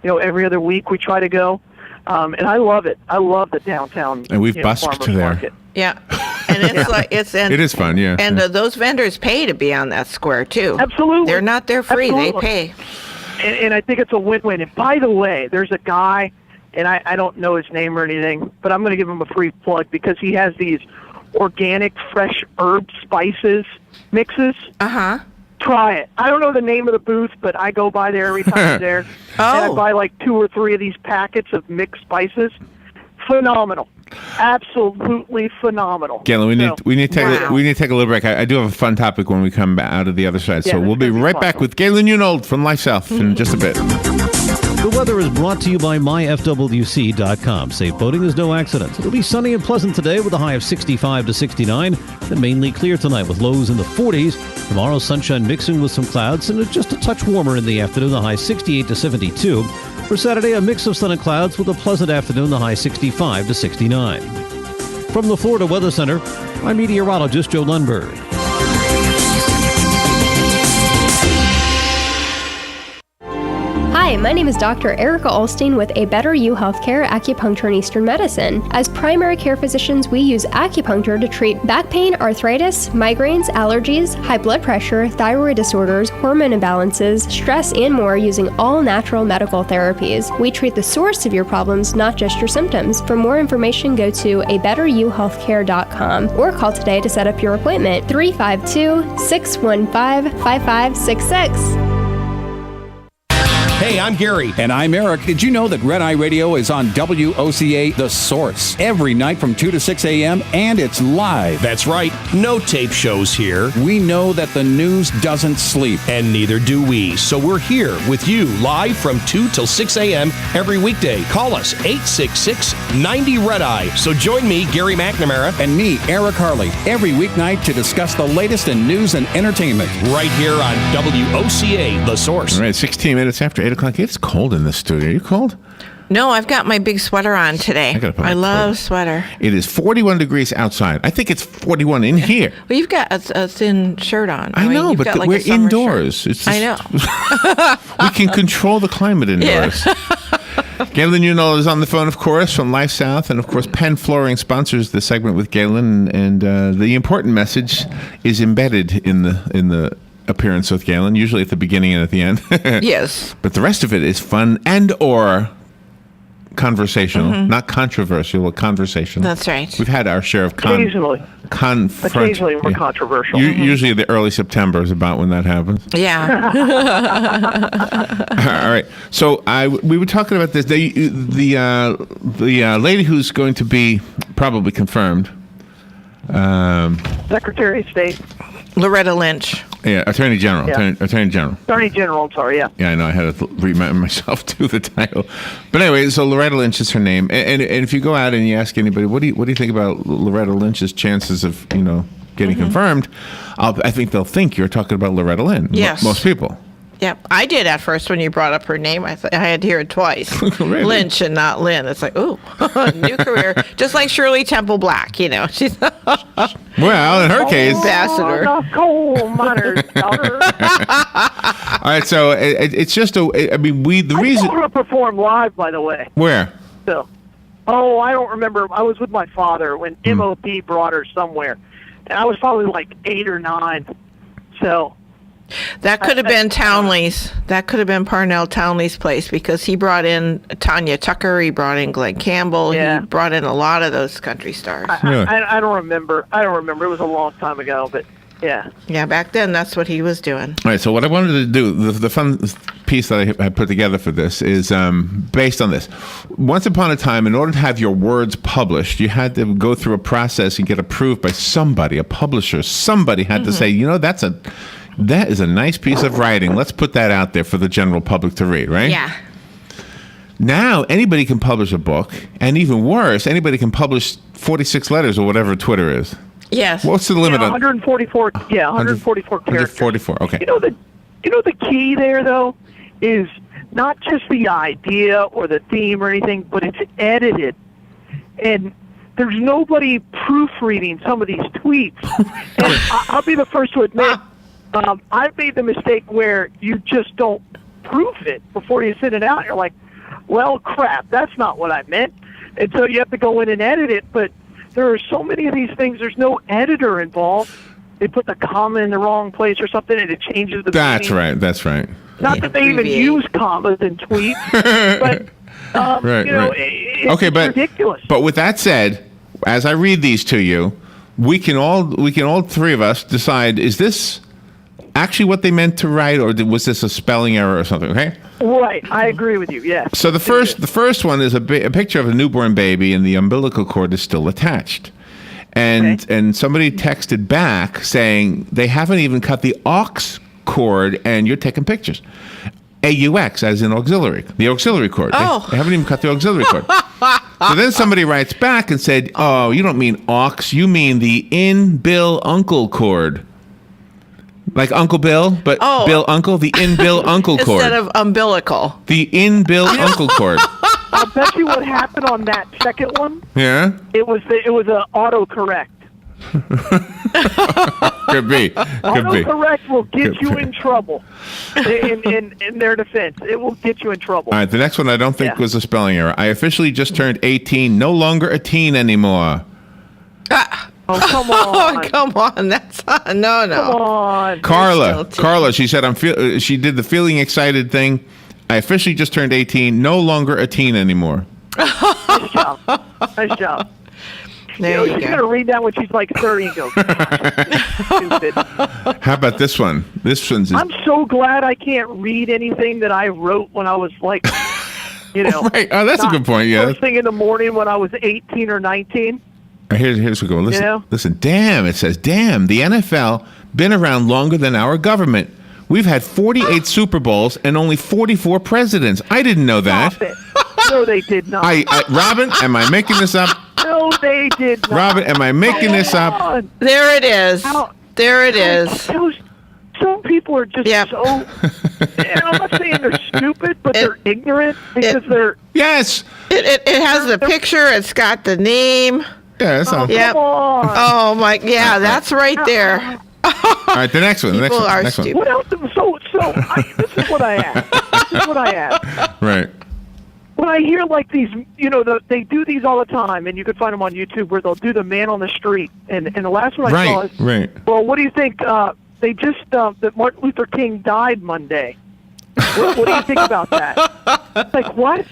every other week we try to go. And I love it. I love the downtown. And we've busked farmers there. Market. Yeah. And it's it is fun, yeah. And those vendors pay to be on that square too. Absolutely. They're not there free. Absolutely. They pay. And I think it's a win-win. And by the way, there's a guy, and I don't know his name or anything, but I'm going to give him a free plug because he has these organic fresh herb spices mixes. Uh-huh. Try it. I don't know the name of the booth, but I go by there every time I'm there. And I buy like 2 or 3 of these packets of mixed spices. Phenomenal. Absolutely phenomenal. Galen, we need to take a little break. I do have a fun topic when we come out of the other side. So we'll be right back with Galen Unold from LifeSouth in just a bit. The weather is brought to you by myfwc.com. Safe boating is no accident. It'll be sunny and pleasant today with a high of 65 to 69. And mainly clear tonight with lows in the 40s. Tomorrow, sunshine mixing with some clouds and just a touch warmer in the afternoon, the high 68 to 72. For Saturday, a mix of sun and clouds with a pleasant afternoon, the high 65 to 69. From the Florida Weather Center, I'm meteorologist Joe Lundberg. Hi, my name is Dr. Erica Olstein with A Better You Healthcare Acupuncture and Eastern Medicine. As primary care physicians, we use acupuncture to treat back pain, arthritis, migraines, allergies, high blood pressure, thyroid disorders, hormone imbalances, stress, and more using all natural medical therapies. We treat the source of your problems, not just your symptoms. For more information, go to abetteryouhealthcare.com or call today to set up your appointment. 352-615-5566. Hey, I'm Gary. And I'm Eric. Did you know that Red Eye Radio is on WOCA The Source every night from 2 to 6 a.m. and it's live? That's right. No tape shows here. We know that the news doesn't sleep. And neither do we. So we're here with you live from 2 till 6 a.m. every weekday. Call us 866-90-RED-EYE. So join me, Gary McNamara. And me, Eric Harley, every weeknight to discuss the latest in news and entertainment. Right here on WOCA The Source. All right, 16 minutes after 8 o'clock. It's cold in this studio. Are you cold? No, I've got my big sweater on today. I love sweater. It is 41 degrees outside. I think it's 41 in here. Well, you've got a thin shirt on. I know, you've but got we're indoors. It's just, I know. We can control the climate indoors. Yeah. Galen Unold is on the phone, of course, from LifeSouth. And, of course, Penn Flooring sponsors the segment with Galen. And the important message is embedded in the appearance with Galen, usually at the beginning and at the end. Yes. But the rest of it is fun and or conversational, not controversial, but conversational. That's right. We've had our share of Occasionally we're controversial. Usually the early September is about when that happens. Yeah. All right. So we were talking about this. The lady who's going to be probably confirmed. Secretary of State. Loretta Lynch. Yeah, Attorney General. Yeah. Attorney General. Attorney General, I'm sorry, yeah. Yeah, I know. I had to remind myself to the title. But anyway, so Loretta Lynch is her name. And if you go out and you ask anybody, what do you think about Loretta Lynch's chances of, getting confirmed? I think they'll think you're talking about Loretta Lynch. Yes. Most people. Yeah, I did at first when you brought up her name. I had to hear it twice. Really? Lynch and not Lynn. It's like, ooh, new career. Just like Shirley Temple Black, She's well, in her case, ambassador. Coal miner's daughter. All right, so it's just the reason. I saw her perform live, by the way. Where? So, I don't remember. I was with my father when MOP brought her somewhere, and I was probably like 8 or 9. So. That could have been Townley's. That could have been Parnell Townley's place because he brought in Tanya Tucker. He brought in Glenn Campbell. Yeah. He brought in a lot of those country stars. I don't remember. It was a long time ago, but yeah. Yeah, back then that's what he was doing. All right. So what I wanted to do, the fun piece that I put together for this is based on this. Once upon a time, in order to have your words published, you had to go through a process and get approved by somebody, a publisher. Somebody had to say, that is a nice piece of writing. Let's put that out there for the general public to read, right? Yeah. Now, anybody can publish a book, and even worse, anybody can publish 46 letters or whatever Twitter is. Yes. What's the limit on 144? Yeah, 144 characters. 144, okay. The key there, though, is not just the idea or the theme or anything, but it's edited. And there's nobody proofreading some of these tweets. And I'll be the first to admit, I've made the mistake where you just don't proof it before you send it out. You're like, well, crap, that's not what I meant. And so you have to go in and edit it. But there are so many of these things, there's no editor involved. They put the comma in the wrong place or something, and it changes the That's meaning. right. That's right. Not that they even use commas in tweets, but Right, you know, right. it's Okay, but ridiculous. But with that said, as I read these to you, we can all three of us decide: is this actually what they meant to write, or was this a spelling error or something? Okay. Right, I agree with you. Yes. So the first one is a picture of a newborn baby, and the umbilical cord is still attached. And somebody texted back saying they haven't even cut the aux cord, and you're taking pictures. AUX, as in auxiliary, the auxiliary cord. Oh. They haven't even cut the auxiliary cord. So then somebody writes back and said, "Oh, you don't mean aux, you mean the in-bill uncle cord." Like Uncle Bill, but Bill Uncle, the in-bill uncle cord. Instead of umbilical. The in-bill uncle cord. I'll bet you what happened on that second one. Yeah? It was an autocorrect. Could be. Could be. Autocorrect will get Could you be. in trouble. In their defense, it will get you in trouble. All right, the next one I don't think was a spelling error. I officially just turned 18, no longer a teen anymore. Oh, come on. Oh, come on. That's no. Come on. Carla, she said she did the feeling excited thing. I officially just turned 18, no longer a teen anymore. Nice job. Nice job. There you she's go. going to read that when she's like 30 and go, stupid. How about this one? This one's I'm so glad I can't read anything that I wrote when I was like, right. Oh, that's a good point. Yeah. First thing in the morning when I was 18 or 19. Here's what goes. Listen, You know? listen. Damn, it says, damn, the NFL been around longer than our government. We've had 48 Super Bowls and only 44 presidents. I didn't know that. Stop it. No, they did not. Robin, am I making this up? No, they did not. Robin, am I making this up? There it is. There it is. Some people are just so. And I'm not saying they're stupid, but they're ignorant because they're. Yes. It has the picture. It's got the name. Yeah, that's not. Come on. Oh my. Yeah, that's right there. All right, the next one. The next People one. are Next one. stupid. What else? This is what I ask. Right. When I hear like these, they do these all the time, and you can find them on YouTube where they'll do the man on the street. And the last one I saw is, Right. well, what do you think? They just that Martin Luther King died Monday. What do you think about that? It's like, what?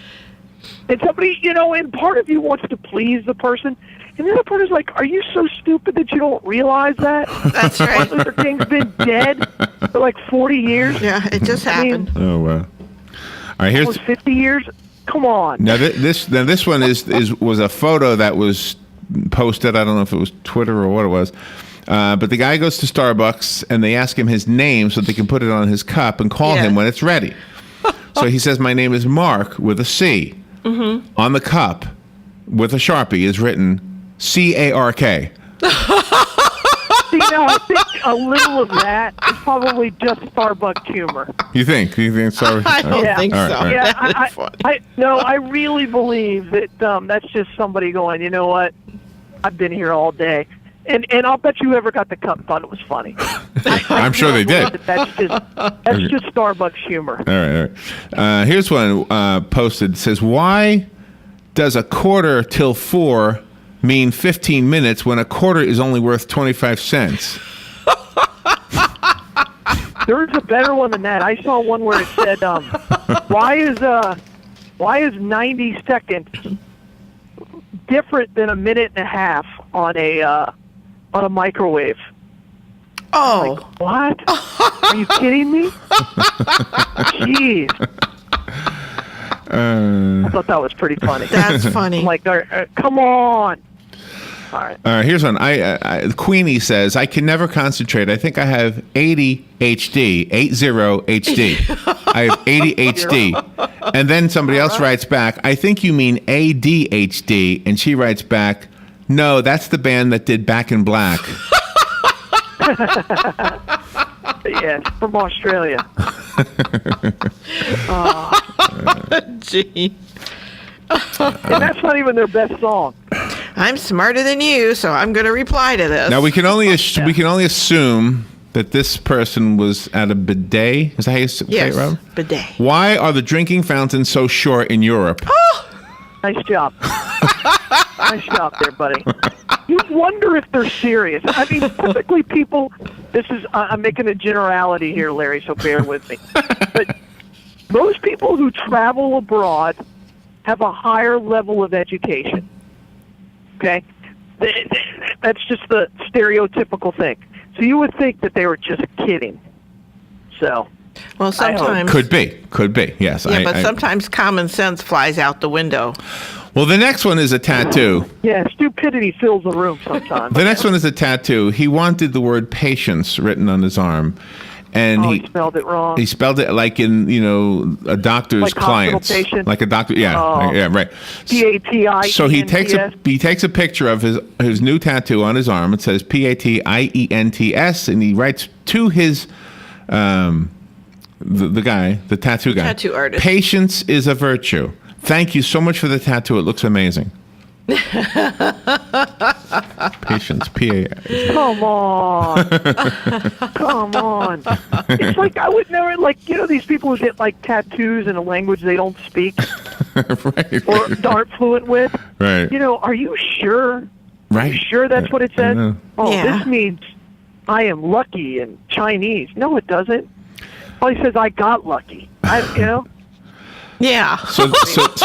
And somebody, and part of you wants to please the person, and the other part is like, are you so stupid that you don't realize that? That's right. Martin Luther King's been dead for like 40 years. Yeah, it just happened. Oh wow. All right, here's Almost 50 years. Come on. now this one was a photo that was posted. I don't know if it was Twitter or what it was. But the guy goes to Starbucks and they ask him his name so they can put it on his cup and call him when it's ready. So he says, "My name is Mark with a C." Mm-hmm. On the cup with a Sharpie is written CARK. See, now I think a little of that is probably just Starbucks humor. You think? So? I don't think so. All right. Yeah, I really believe that that's just somebody going, you know what? I've been here all day. And I'll bet you whoever got the cup thought it was funny. I'm sure they did. That's just Starbucks humor. All right. Here's one posted. It says, "Why does a quarter till 4 mean 15 minutes when a quarter is only worth 25 cents?" There's a better one than that. I saw one where it said, why is 90 seconds different than a minute and a half on a microwave? Oh. Like, what? Are you kidding me? Jeez. I thought that was pretty funny. That's funny. I'm like, come on. All right. Here's one. Queenie says, "I can never concentrate. I think I have ADHD, 80HD. I have ADHD." And then somebody else writes back, "I think you mean ADHD." And she writes back, "No, that's the band that did Back in Black." Yes, from Australia. Gee. And that's not even their best song. I'm smarter than you, so I'm going to reply to this. Now we can only assume that this person was at a bidet. Is that how you say it, Rob? Bidet. Why are the drinking fountains so short in Europe? Nice job. Nice job there, buddy. You wonder if they're serious. I mean, typically people, I'm making a generality here, Larry, so bear with me. But most people who travel abroad have a higher level of education. Okay? That's just the stereotypical thing. So you would think that they were just kidding. So, well, sometimes could be, yes. Yeah, but sometimes common sense flies out the window. Well, the next one is a tattoo. Yeah, stupidity fills the room sometimes. The next one is a tattoo. He wanted the word patience written on his arm, and he spelled it wrong. He spelled it like in a doctor's like clients, patient? like a doctor. Yeah, right. P-A-T-I. So he takes a picture of his new tattoo on his arm. It says P-A-T-I-E-N-T-S, and he writes to his the guy, the tattoo guy, tattoo artist. Patience is a virtue. Thank you so much for the tattoo. It looks amazing. Patience, P-A. Come on. Come on. It's like I would never, these people who get, tattoos in a language they don't speak right. or aren't fluent with. Right. Are you sure? Right. Are you sure that's what it says? Oh, yeah. This means I am lucky in Chinese. No, it doesn't. Oh, he says I got lucky. Yeah. So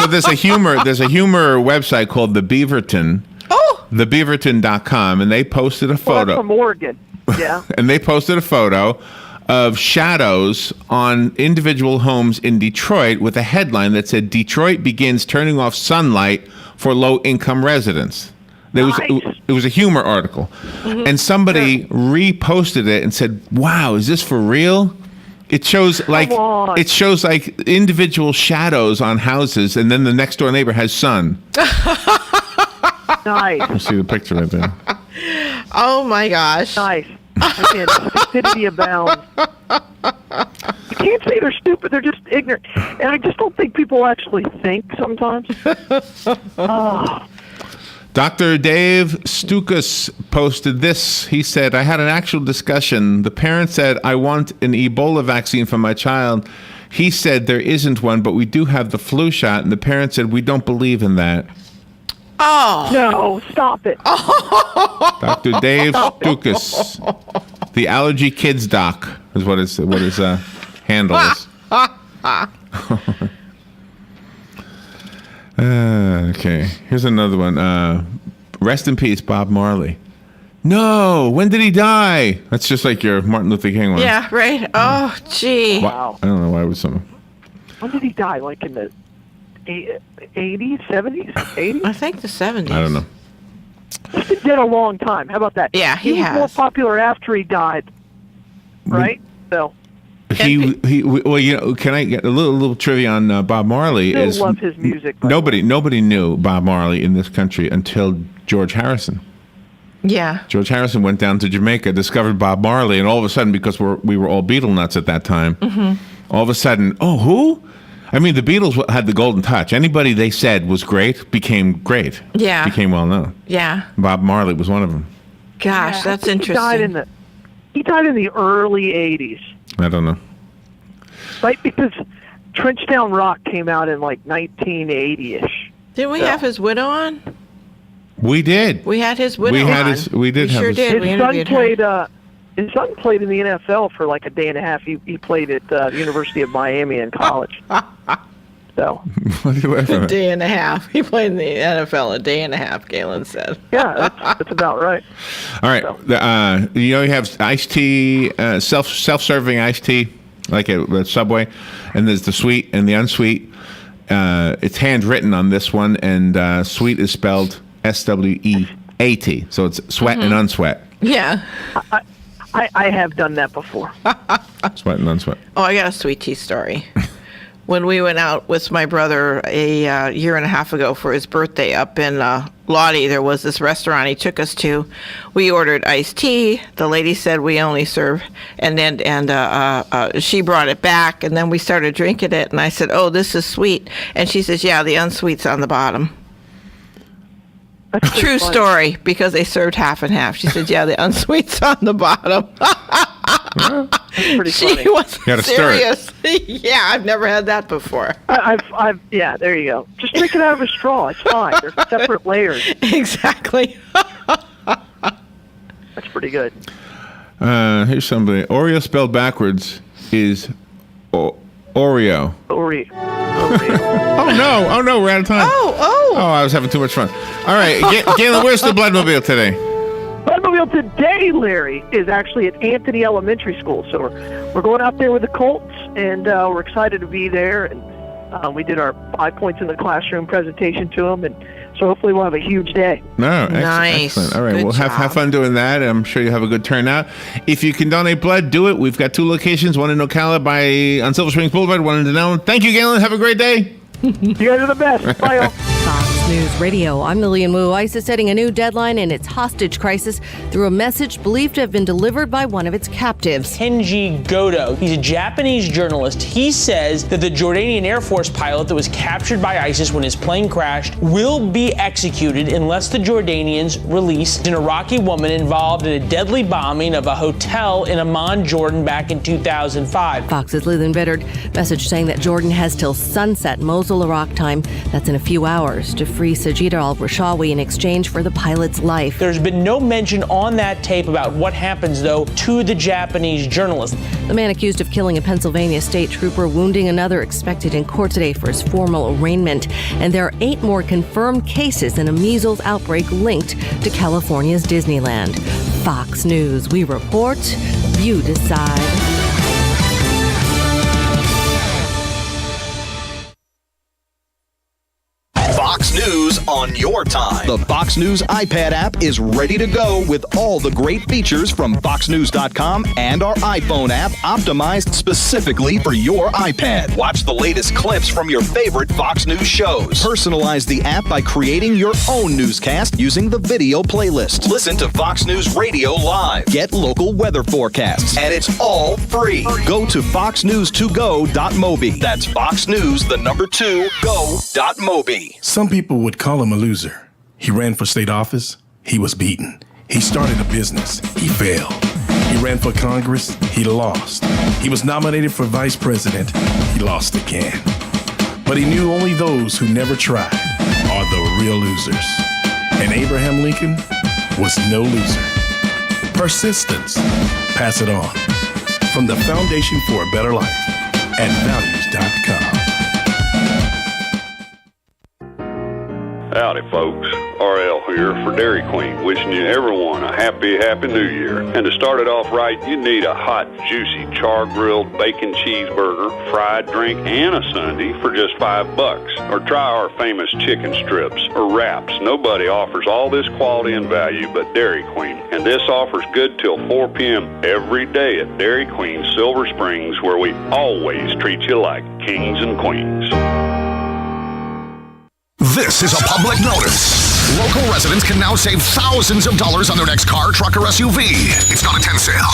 there's a humor website called the Beaverton. Oh. Thebeaverton.com, and they posted a photo. That's from Oregon. Yeah. And they posted a photo of shadows on individual homes in Detroit with a headline that said Detroit begins turning off sunlight for low-income residents. It was a humor article. Mm-hmm. And somebody reposted it and said, "Wow, is this for real?" It shows individual shadows on houses, and then the next door neighbor has sun. Nice. You see the picture right there. Oh my gosh. Nice. Again, stupidity abounds. You can't say they're stupid; they're just ignorant. And I just don't think people actually think sometimes. Dr. Dave Stukas posted this. He said, I had an actual discussion. The parent said, I want an Ebola vaccine for my child. He said, there isn't one, but we do have the flu shot. And the parent said, we don't believe in that. Oh. No, stop it. Dr. Dave Stukas. The Allergy Kids Doc is what his handle is. Okay, here's another one. Rest in peace, Bob Marley. No, when did he die? That's just like your Martin Luther King one. Yeah, right. Oh, gee. Wow. I don't know why it was something. When did he die? Like in the 80s, 70s, 80s? I think the 70s. I don't know. He's been dead a long time. How about that? Yeah, he has. was more popular after he died, right? So. Well, can I get a little trivia on Bob Marley? I still love his music. Nobody knew Bob Marley in this country until George Harrison. Yeah. George Harrison went down to Jamaica, discovered Bob Marley, and all of a sudden, because we were all Beatle nuts at that time, all of a sudden, who? I mean, the Beatles had the golden touch. Anybody they said was great became great. Yeah. Became well known. Yeah. Bob Marley was one of them. Gosh, that's interesting. He died in the early 80s. I don't know. Right, because Trenchtown Rock came out in like 1980-ish. Didn't we have his widow on? We did. We had his widow on. We did. Sure did. His son played. His son played in the NFL for like a day and a half. He played at the University of Miami in college. So. A day and a half. He played in the NFL a day and a half. Galen said. Yeah, that's about right. All right. So. You have iced tea, self-serving iced tea, like at Subway, and there's the sweet and the unsweet. It's handwritten on this one, and sweet is spelled S-W-E-A-T. So it's sweat and unsweat. Yeah. I have done that before. Sweat and unsweat. Oh, I got a sweet tea story. when we went out with my brother a year and a half ago for his birthday up in Lottie. There was this restaurant he took us to. We ordered iced tea. The lady said we only serve, and she brought it back, and then we started drinking it, and I said, "Oh, this is sweet," and she says, "Yeah, the unsweet's on the bottom." True story, because they served half and half. She said, "Yeah, the unsweet's on the bottom." That's pretty funny. She was You gotta stir serious. Yeah, I've never had that before. Yeah, there you go. Just drink it out of a straw. It's fine. There's separate layers. Exactly. That's pretty good. Here's somebody. Oreo spelled backwards is Oreo. Oreo. Oh no, we're out of time. Oh, I was having too much fun. All right, Galen, where's the Bloodmobile today? Bloodmobile today, Larry, is actually at Anthony Elementary School. So we're going out there with the Colts, and we're excited to be there. And we did our 5 points in the classroom presentation to them, and so hopefully we'll have a huge day. No, Nice. Excellent. All right, Good well, have fun doing that. I'm sure you'll have a good turnout. If you can donate blood, do it. We've got 2 locations, one in Ocala on Silver Springs Boulevard, one in Denellen. Thank you, Galen. Have a great day. You guys are the best. Bye, all. Fox News Radio. I'm Lillian Wu. ICE is setting a new deadline in its hostage crisis through a message believed to have been delivered by one of its captives. Kenji Goto. He's a Japanese journalist. He says that the Jordanian Air Force pilot that was captured by ISIS when his plane crashed will be executed unless the Jordanians release an Iraqi woman involved in a deadly bombing of a hotel in Amman, Jordan back in 2005. Fox's Leland Biddard message saying that Jordan has till sunset Mosul, Iraq time, that's in a few hours, to free Sajid al-Rashawi in exchange for the pilot's life. There's been no mention on that tape about what happens, though, to the Japanese journalist. The man accused of killing a Pennsylvania state trooper, wounding another, expected in court today for his formal arraignment. And there are 8 more confirmed cases in a measles outbreak linked to California's Disneyland. Fox News. We report, you decide. Fox News on your time. The Fox News iPad app is ready to go with all the great features from FoxNews.com and our iPhone app optimized specifically for your iPad. Watch the latest clips from your favorite Fox News shows. Personalize the app by creating your own newscast using the video playlist. Listen to Fox News Radio live. Get local weather forecasts. And it's all free. Go to foxnews2go.mobi. That's foxnews2go.mobi. Some people would call him a loser. He ran for state office. He was beaten. He started a business. He failed. He ran for Congress. He lost. He was nominated for vice president. He lost again. But he knew only those who never tried are the real losers. And Abraham Lincoln was no loser. Persistence. Pass it on. From the Foundation for a Better Life at values.com. Howdy, folks. RL here for Dairy Queen, wishing you everyone a happy New Year. And to start it off right, you need a hot, juicy, char-grilled bacon cheeseburger, fried drink, and a sundae for just $5. Or try our famous chicken strips or wraps. Nobody offers all this quality and value but Dairy Queen. And this offer's good till 4 p.m. every day at Dairy Queen Silver Springs, where we always treat you like kings and queens. This is a public notice. Local residents can now save thousands of dollars on their next car, truck, or SUV. It's not a tent sale,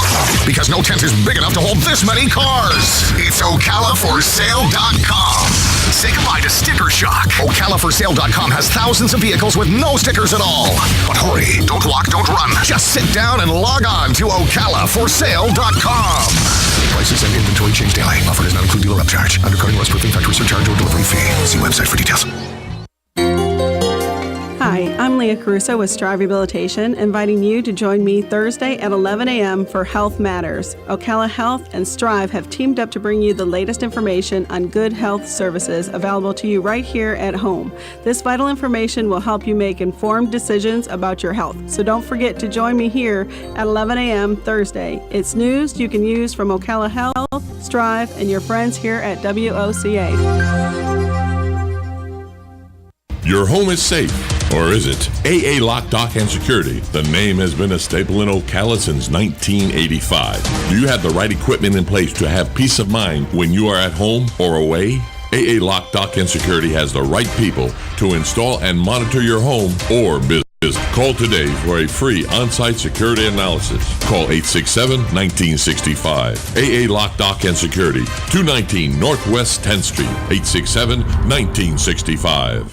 because no tent is big enough to hold this many cars. It's OcalaForSale.com. Say goodbye to sticker shock. OcalaForSale.com has thousands of vehicles with no stickers at all. But hurry, don't walk, don't run. Just sit down and log on to OcalaForSale.com. Prices and inventory change daily. Offer does not include dealer upcharge. Undercutting, loss-proofing, factory surcharge, or delivery fee. See website for details. Hi, I'm Leah Caruso with Strive Rehabilitation, inviting you to join me Thursday at 11 a.m. for Health Matters. Ocala Health and Strive have teamed up to bring you the latest information on good health services available to you right here at home. This vital information will help you make informed decisions about your health. So don't forget to join me here at 11 a.m. Thursday. It's news you can use from Ocala Health, Strive, and your friends here at WOCA. Your home is safe, or is it? AA Lock, Dock, and Security. The name has been a staple in Ocala since 1985. Do you have the right equipment in place to have peace of mind when you are at home or away? AA Lock, Dock, and Security has the right people to install and monitor your home or business. Call today for a free on-site security analysis. Call 867-1965. AA Lock, Dock, and Security, 219 Northwest 10th Street, 867-1965.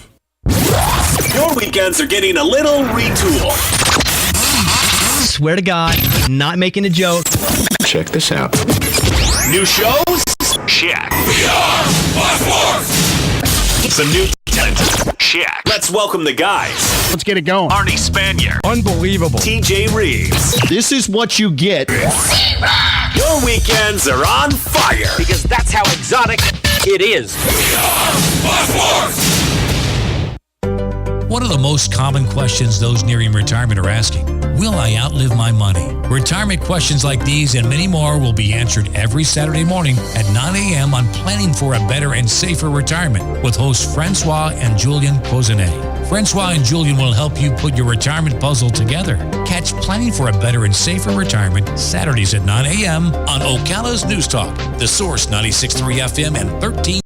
Your weekends are getting a little retooled. Swear to God, not making a joke. Check this out. New shows? Check. Some new talent? Check. Let's welcome the guys. Let's get it going. Arnie Spanier. Unbelievable. TJ Reeves. This is what you get. Your weekends are on fire. Because that's how exotic it is. What are the most common questions those nearing retirement are asking? Will I outlive my money? Retirement questions like these and many more will be answered every Saturday morning at 9 a.m. on Planning for a Better and Safer Retirement with hosts Francois and Julian Cozenet. Francois and Julian will help you put your retirement puzzle together. Catch Planning for a Better and Safer Retirement Saturdays at 9 a.m. on Ocala's News Talk, The Source 96.3 FM and 13.